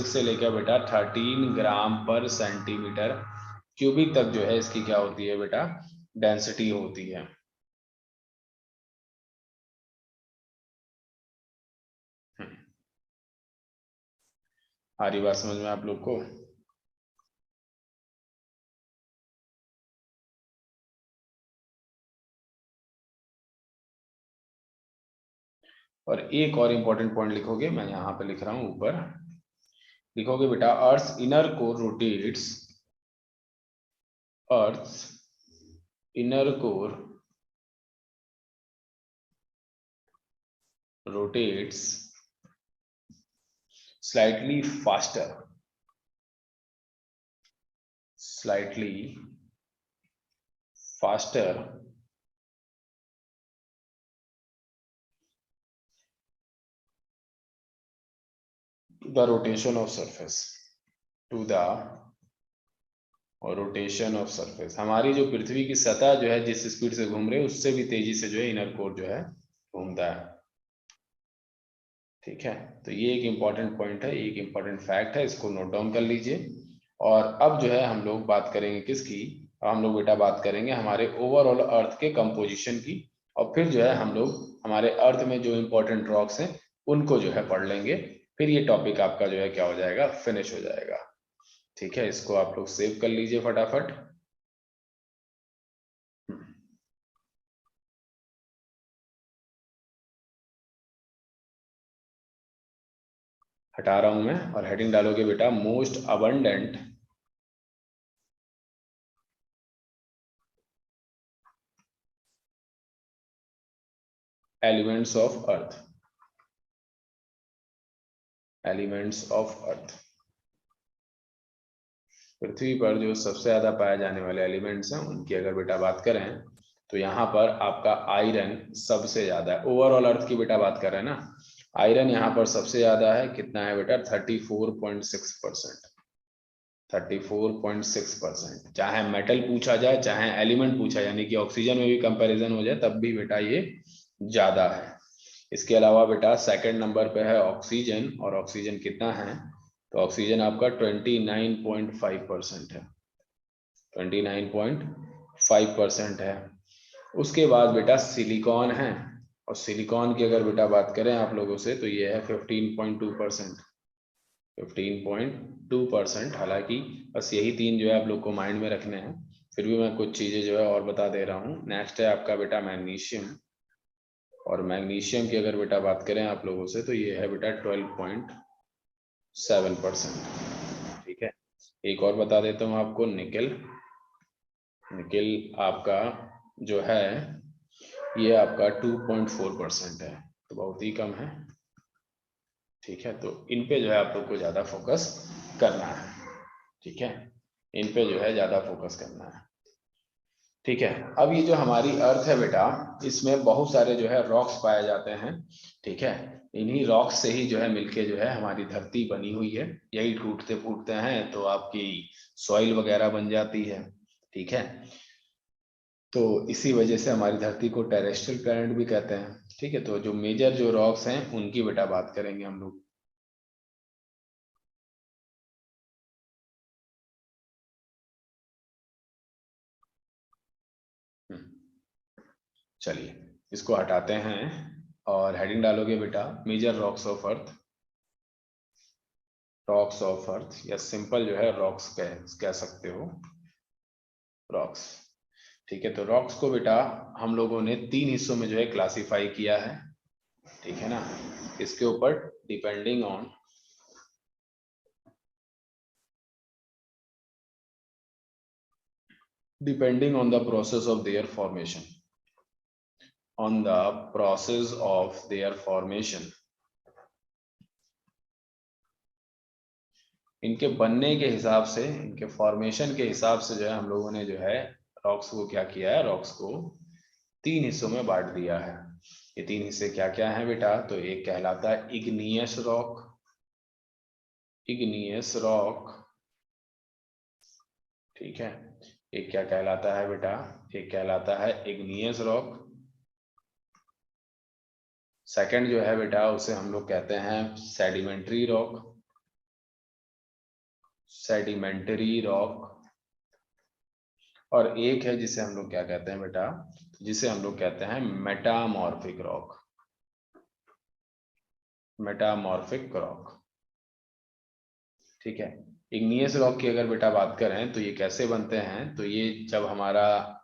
से लेकर बेटा 13 ग्राम पर सेंटीमीटर क्यूबिक तक जो है इसकी क्या होती है बेटा, डेंसिटी होती है। आ रही बात समझ में आप लोग को? और एक और इंपॉर्टेंट पॉइंट लिखोगे, मैं यहाँ पे लिख रहा हूं ऊपर, लिखोगे बेटा अर्थ inner core rotates, earth inner core rotates slightly faster to the rotation of surface, to the rotation of surface. हमारी जो पृथ्वी की सतह जो है जिस स्पीड से घूम रही है उससे भी तेजी से जो है इनर कोर जो है घूमता है। ठीक है, तो ये एक इंपॉर्टेंट पॉइंट है, एक इंपॉर्टेंट फैक्ट है, इसको नोट डाउन कर लीजिए। और अब जो है हम लोग बात करेंगे किसकी, हम लोग बेटा बात करेंगे हमारे ओवरऑल अर्थ के कंपोजिशन की, और फिर जो है हम लोग हमारे अर्थ में जो इंपॉर्टेंट रॉक्स हैं उनको जो है पढ़ लेंगे। फिर ये टॉपिक आपका जो है क्या हो जाएगा, फिनिश हो जाएगा। ठीक है, इसको आप लोग सेव कर लीजिए फटाफट। हटा रहा हूं मैं, और हेडिंग डालोगे बेटा most abundant elements of Earth, elements of Earth. पृथ्वी पर जो सबसे ज्यादा पाए जाने वाले एलिमेंट्स हैं उनकी अगर बेटा बात करें तो यहाँ पर आपका आयरन सबसे ज्यादा है। ओवरऑल अर्थ की बेटा बात कर रहे हैं ना, आयरन यहाँ पर सबसे ज्यादा है। कितना है बेटा, 34.6%, 34.6%। चाहे मेटल पूछा जाए चाहे एलिमेंट पूछा, यानी कि ऑक्सीजन में भी कंपैरिजन हो जाए तब भी बेटा ये ज्यादा है। इसके अलावा बेटा सेकंड नंबर पे है ऑक्सीजन, और ऑक्सीजन कितना है, तो ऑक्सीजन आपका 29.5% है, 29.5% है। उसके बाद बेटा सिलिकॉन है, और सिलिकॉन की अगर बेटा बात करें आप लोगों से तो ये है 15.2%, 15.2%। हालांकि बस यही तीन जो है आप लोग को माइंड में रखने हैं, फिर भी मैं कुछ चीजें जो है और बता दे रहा हूँ। नेक्स्ट है आपका बेटा मैग्नीशियम, और मैग्नीशियम की अगर बेटा बात करें आप लोगों से तो ये है बेटा 12.7%। ठीक है, एक और बता देता हूँ आपको, निकेल, निकेल आपका जो है ये आपका 2.4% है, तो बहुत ही कम है। ठीक है, तो इन पे जो है आप लोग को ज्यादा फोकस करना है। ठीक है, इन पे जो है ज्यादा फोकस करना है। ठीक है, अब ये जो हमारी अर्थ है बेटा, इसमें बहुत सारे जो है रॉक्स पाए जाते हैं। ठीक है, इन्हीं रॉक्स से ही जो है मिलके जो है हमारी धरती बनी हुई है। यही टूटते फूटते हैं तो आपकी सॉइल वगैरह बन जाती है। ठीक है, तो इसी वजह से हमारी धरती को टेरेस्ट्रियल प्लैनेट भी कहते हैं। ठीक है, तो जो मेजर जो रॉक्स हैं उनकी बेटा बात करेंगे हम लोग। चलिए इसको हटाते हैं, और हेडिंग डालोगे बेटा major rocks of earth, rocks of earth, या सिंपल जो है रॉक्स कह सकते हो, रॉक्स। ठीक है, तो रॉक्स को बेटा हम लोगों ने तीन हिस्सों में जो है क्लासिफाई किया है। ठीक है ना, इसके ऊपर depending on the process of their formation, on the process of their formation, इनके बनने के हिसाब से, इनके फॉर्मेशन के हिसाब से जो है हम लोगों ने जो है रॉक्स को क्या किया है, रॉक्स को तीन हिस्सों में बांट दिया है। ये तीन हिस्से क्या क्या हैं बेटा, तो एक कहलाता है इग्नियस रॉक, इग्नियस रॉक। ठीक है, एक क्या कहलाता है बेटा, एक कहलाता है इग्नियस रॉक। सेकंड जो है बेटा उसे हम लोग कहते हैं सेडिमेंट्री रॉक, सेडिमेंट्री रॉक। और एक है जिसे हम लोग क्या कहते हैं बेटा, जिसे हम लोग कहते हैं मेटामॉर्फिक रॉक, मेटामॉर्फिक रॉक। ठीक है। इग्नियस रॉक की अगर बेटा बात करें तो ये कैसे बनते हैं, तो ये जब हमारा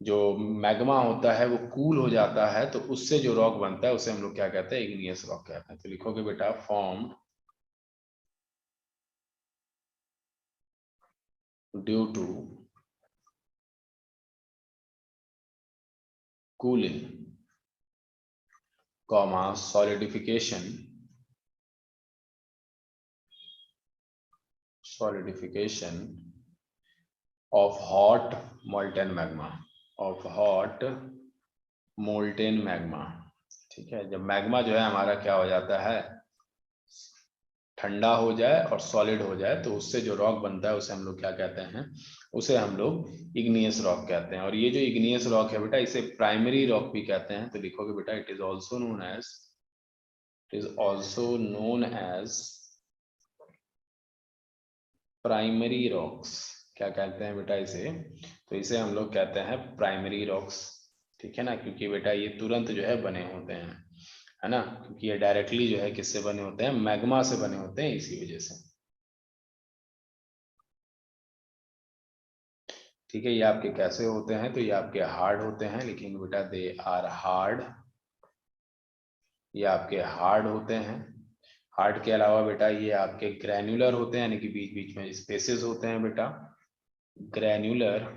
जो मैग्मा होता है वो कूल हो जाता है तो उससे जो रॉक बनता है उसे हम लोग क्या कहते हैं, इग्नियस रॉक कहते हैं। तो लिखोगे बेटा form due to cooling comma solidification of hot molten magma, of hot molten magma. ठीक है, जब मैग्मा जो है हमारा क्या हो जाता है, ठंडा हो जाए और सॉलिड हो जाए तो उससे जो रॉक बनता है उसे हम लोग क्या कहते हैं, उसे हम लोग इग्नियस रॉक कहते हैं। और ये जो इग्नियस रॉक है बेटा इसे प्राइमरी रॉक भी कहते हैं। तो लिखोगे बेटा it is also known as primary rocks. क्या कहते हैं बेटा इसे, तो इसे हम लोग कहते हैं प्राइमरी रॉक्स। ठीक है ना, क्योंकि बेटा ये तुरंत जो है बने होते हैं, है ना, क्योंकि ये डायरेक्टली जो है किससे बने होते हैं, मैग्मा से बने होते हैं, इसी वजह से। ठीक है, ये आपके कैसे होते हैं, तो ये आपके हार्ड होते हैं, लिखेंगे बेटा दे आर हार्ड, ये आपके हार्ड होते हैं। हार्ड के अलावा बेटा ये आपके ग्रैन्युलर होते हैं, यानी कि बीच बीच में स्पेसेस होते हैं बेटा, ग्रैन्युलर।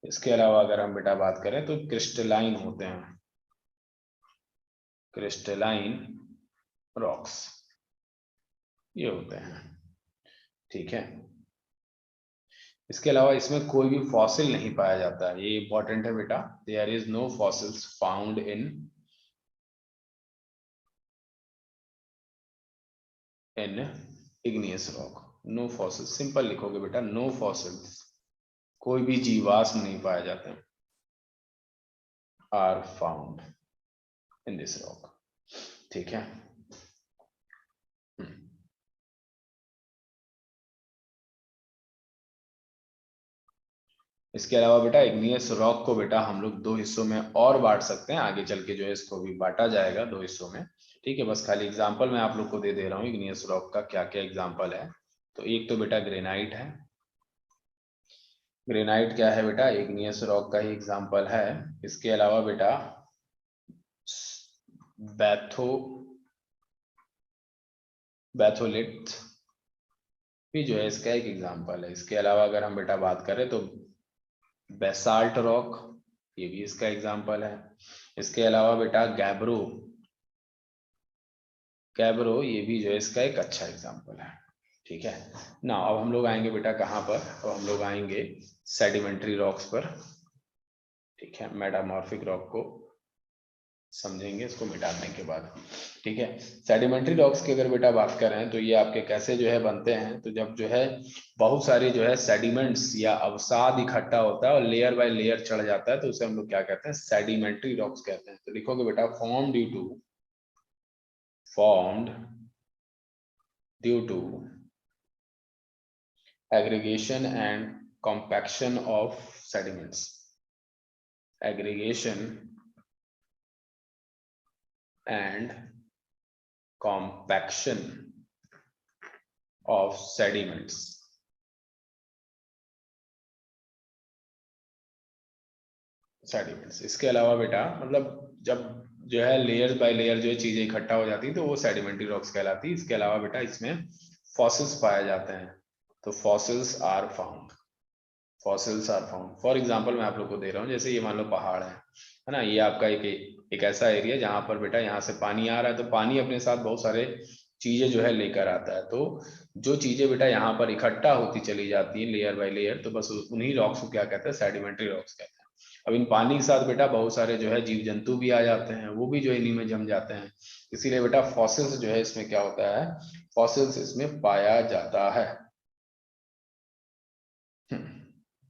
इसके अलावा अगर हम बेटा बात करें तो क्रिस्टलाइन होते हैं, क्रिस्टलाइन रॉक्स ये होते हैं। ठीक है, इसके अलावा इसमें कोई भी फॉसिल नहीं पाया जाता है, ये इंपॉर्टेंट है बेटा। There is no fossils found in igneous rock, no fossils, simple लिखोगे बेटा नो फॉसिल्स, कोई भी जीवाश्म नहीं पाए जाते are found in this rock. ठीक है, इसके अलावा बेटा इग्नियस रॉक को बेटा हम लोग दो हिस्सों में और बांट सकते हैं, आगे चल के जो है इसको भी बांटा जाएगा दो हिस्सों में। ठीक है, बस खाली एग्जांपल मैं आप लोग को दे दे रहा हूँ इग्नियस रॉक का क्या क्या एग्जांपल है। तो एक तो बेटा ग्रेनाइट है, ग्रेनाइट क्या है बेटा, इग्नियस रॉक का ही एग्जांपल है। इसके अलावा बेटा बैथो बैथोलिट भी जो है इसका एक एग्जांपल है। इसके अलावा अगर हम बेटा बात करें तो बेसाल्ट रॉक, ये भी इसका एग्जांपल है। इसके अलावा बेटा गैब्रो, कैब्रो ये भी जो है इसका एक अच्छा एग्जांपल है। ठीक है ना, अब हम लोग आएंगे बेटा कहाँ पर, अब हम लोग आएंगे सेडिमेंट्री रॉक्स पर। ठीक है, मेटामॉर्फिक रॉक को समझेंगे इसको मिटाने के बाद। ठीक है, सेडिमेंट्री रॉक्स की अगर बेटा बात करें तो ये आपके कैसे जो है बनते हैं, तो जब जो है बहुत सारे जो है सेडिमेंट्स या अवसाद इकट्ठा होता है और लेयर बाय लेयर चढ़ जाता है तो उसे हम लोग क्या कहते हैं, सेडिमेंट्री रॉक्स कहते हैं। तो लिखोगे बेटा formed due to aggregation and compaction of sediments, aggregation and compaction of sediments। इसके अलावा बेटा मतलब जब जो है लेयर बाय लेयर जो है चीजें इकट्ठा हो जाती है तो वो सेडिमेंट्री रॉक्स कहलाती है। इसके अलावा बेटा इसमें फॉसिल्स पाए जाते हैं, तो fossils are found, fossils are found. For example मैं आप लोग को दे रहा हूँ, जैसे ये मान लो पहाड़ है ना, ये आपका एक ऐसा एरिया जहां पर बेटा यहाँ से पानी आ रहा है, तो पानी अपने साथ बहुत सारे चीजें जो है लेकर आता है, तो जो चीजें बेटा यहाँ पर इकट्ठा होती चली जाती है लेयर बाय लेयर, तो बस उन्हीं रॉक्स को क्या कहते हैं, सेडिमेंट्री रॉक्स कहते हैं। अब इन पानी के साथ बेटा बहुत सारे जो है जीव जंतु भी आ जाते हैं, वो भी जो है इन्हीं में जम जाते हैं, इसीलिए बेटा फॉसिल्स जो है इसमें क्या होता है, फॉसिल्स इसमें पाया जाता है।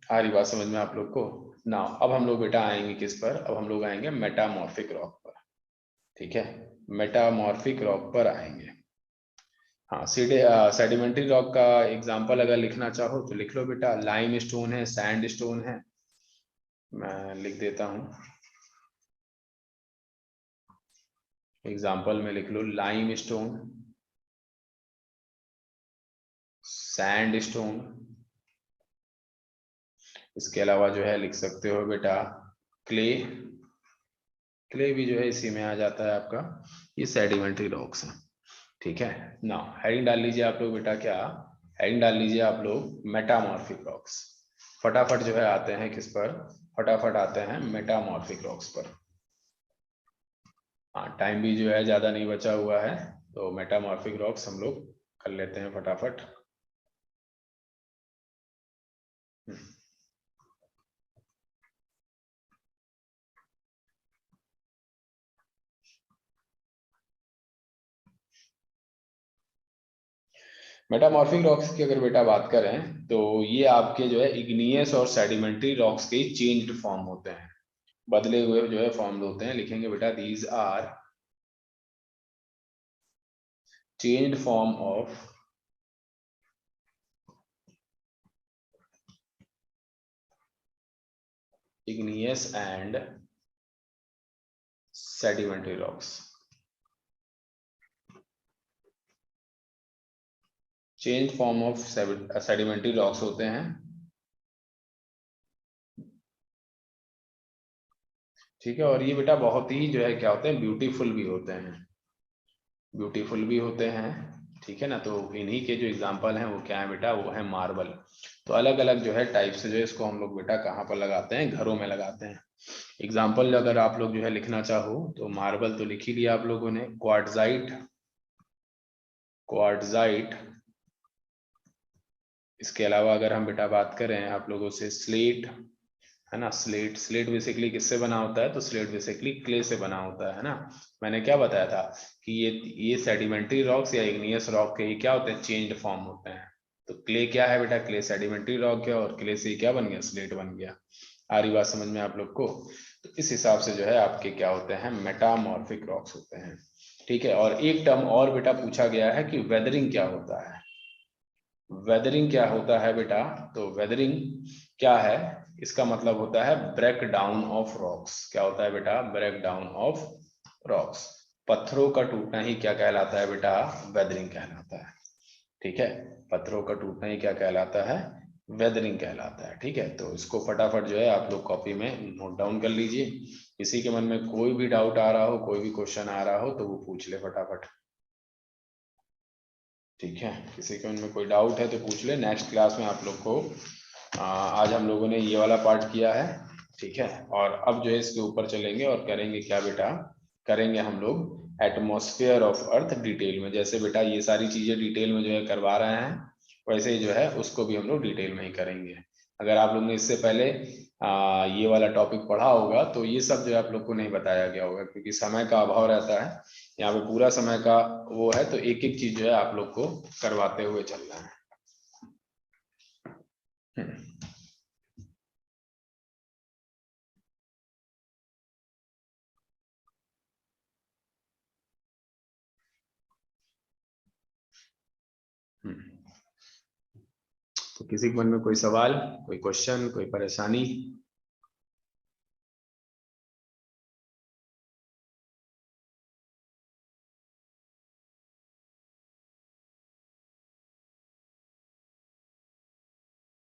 आ रही बात समझ में आप लोग को ना। अब हम लोग बेटा आएंगे किस पर, अब हम लोग आएंगे मेटामॉर्फिक रॉक पर। ठीक है, मेटामॉर्फिक रॉक पर आएंगे। हाँ, सीधे सेडिमेंट्री रॉक का एग्जांपल अगर लिखना चाहो तो लिख लो बेटा, लाइम स्टोन है, सैंड स्टोन है, मैं लिख देता हूँ एग्जांपल में लिख लो लाइम स्टोन, सैंडस्टोन। इसके अलावा जो है लिख सकते हो बेटा क्ले, क्ले भी जो है इसी में आ जाता है आपका। ये सेडिमेंट्री रॉक्स है, ठीक है ना। हेडिंग डाल लीजिए आप लोग बेटा, क्या हेडिंग डाल लीजिए आप लोग, मेटामॉर्फिक रॉक्स। फटाफट जो है आते हैं किस पर, फटाफट आते हैं मेटामॉर्फिक रॉक्स पर। हाँ, टाइम भी जो है ज्यादा नहीं बचा हुआ है, तो मेटामॉर्फिक रॉक्स हम लोग कर लेते हैं फटाफट। मेटामॉर्फिक रॉक्स की अगर बेटा बात करें तो ये आपके जो है इग्नियस और सेडिमेंट्री रॉक्स के चेंज्ड फॉर्म होते हैं, बदले हुए जो है फॉर्म होते हैं। लिखेंगे बेटा these are changed form of igneous and sedimentary rocks। Change form of sedimentary rocks होते हैं, ठीक है। और ये बेटा बहुत ही जो है क्या होते हैं, ब्यूटीफुल भी होते हैं, ब्यूटीफुल भी होते हैं, ठीक है ना। तो इन्हीं के जो एग्जांपल हैं वो क्या है बेटा, वो है मार्बल। तो अलग अलग जो है टाइप से जो है इसको हम लोग बेटा कहाँ पर लगाते हैं, घरों में लगाते हैं। एग्जाम्पल अगर आप लोग जो है लिखना चाहो तो मार्बल तो लिख ही लिया आप लोगों ने, क्वार्टजाइट, क्वार्टजाइट। इसके अलावा अगर हम बेटा बात करें आप लोगों से, स्लेट है ना। स्लेट, स्लेट बेसिकली किससे बना होता है, तो स्लेट बेसिकली क्ले से बना होता है ना। मैंने क्या बताया था कि ये सेडिमेंट्री रॉक्स या इग्नियस रॉक के ये क्या होते हैं, चेंज्ड फॉर्म होते हैं। तो क्ले क्या है बेटा, क्ले सेडिमेंट्री रॉक है, और क्ले से क्या बन गया, स्लेट बन गया। आ रही बात समझ में आप लोग को। तो इस हिसाब से जो है आपके क्या होते हैं, मेटामॉर्फिक रॉक्स होते हैं, ठीक है। और एक टर्म और बेटा पूछा गया है कि वेदरिंग क्या होता है। वेदरिंग क्या होता है बेटा, तो वेदरिंग क्या है, इसका मतलब होता है ब्रेक डाउन ऑफ रॉक्स। क्या होता है बेटा, ब्रेक डाउन ऑफ रॉक्स। पत्थरों का टूटना ही क्या कहलाता है बेटा, वेदरिंग कहलाता है, ठीक है। पत्थरों का टूटना ही क्या कहलाता है, वेदरिंग कहलाता है, ठीक है। तो इसको फटाफट जो है आप लोग कॉपी में नोट डाउन कर लीजिए। किसी के मन में कोई भी डाउट आ रहा हो, कोई भी क्वेश्चन आ रहा हो तो वो पूछ ले फटाफट, ठीक है। किसी के मन में कोई डाउट है तो पूछ ले। नेक्स्ट क्लास में आप लोग को आज हम लोगों ने ये वाला पार्ट किया है, ठीक है। और अब जो है इसके ऊपर चलेंगे और करेंगे क्या बेटा, करेंगे हम लोग एटमॉस्फेयर ऑफ अर्थ डिटेल में। जैसे बेटा ये सारी चीजें डिटेल में जो है करवा रहे हैं, वैसे ही जो है उसको भी हम लोग डिटेल में ही करेंगे। अगर आप लोग ने इससे पहले ये वाला टॉपिक पढ़ा होगा तो ये सब जो है आप लोग को नहीं बताया गया होगा, क्योंकि समय का अभाव रहता है यहाँ पे, पूरा समय का वो है, तो एक एक चीज जो है आप लोग को करवाते हुए चलना है। तो किसी के मन में कोई सवाल, कोई क्वेश्चन, कोई परेशानी?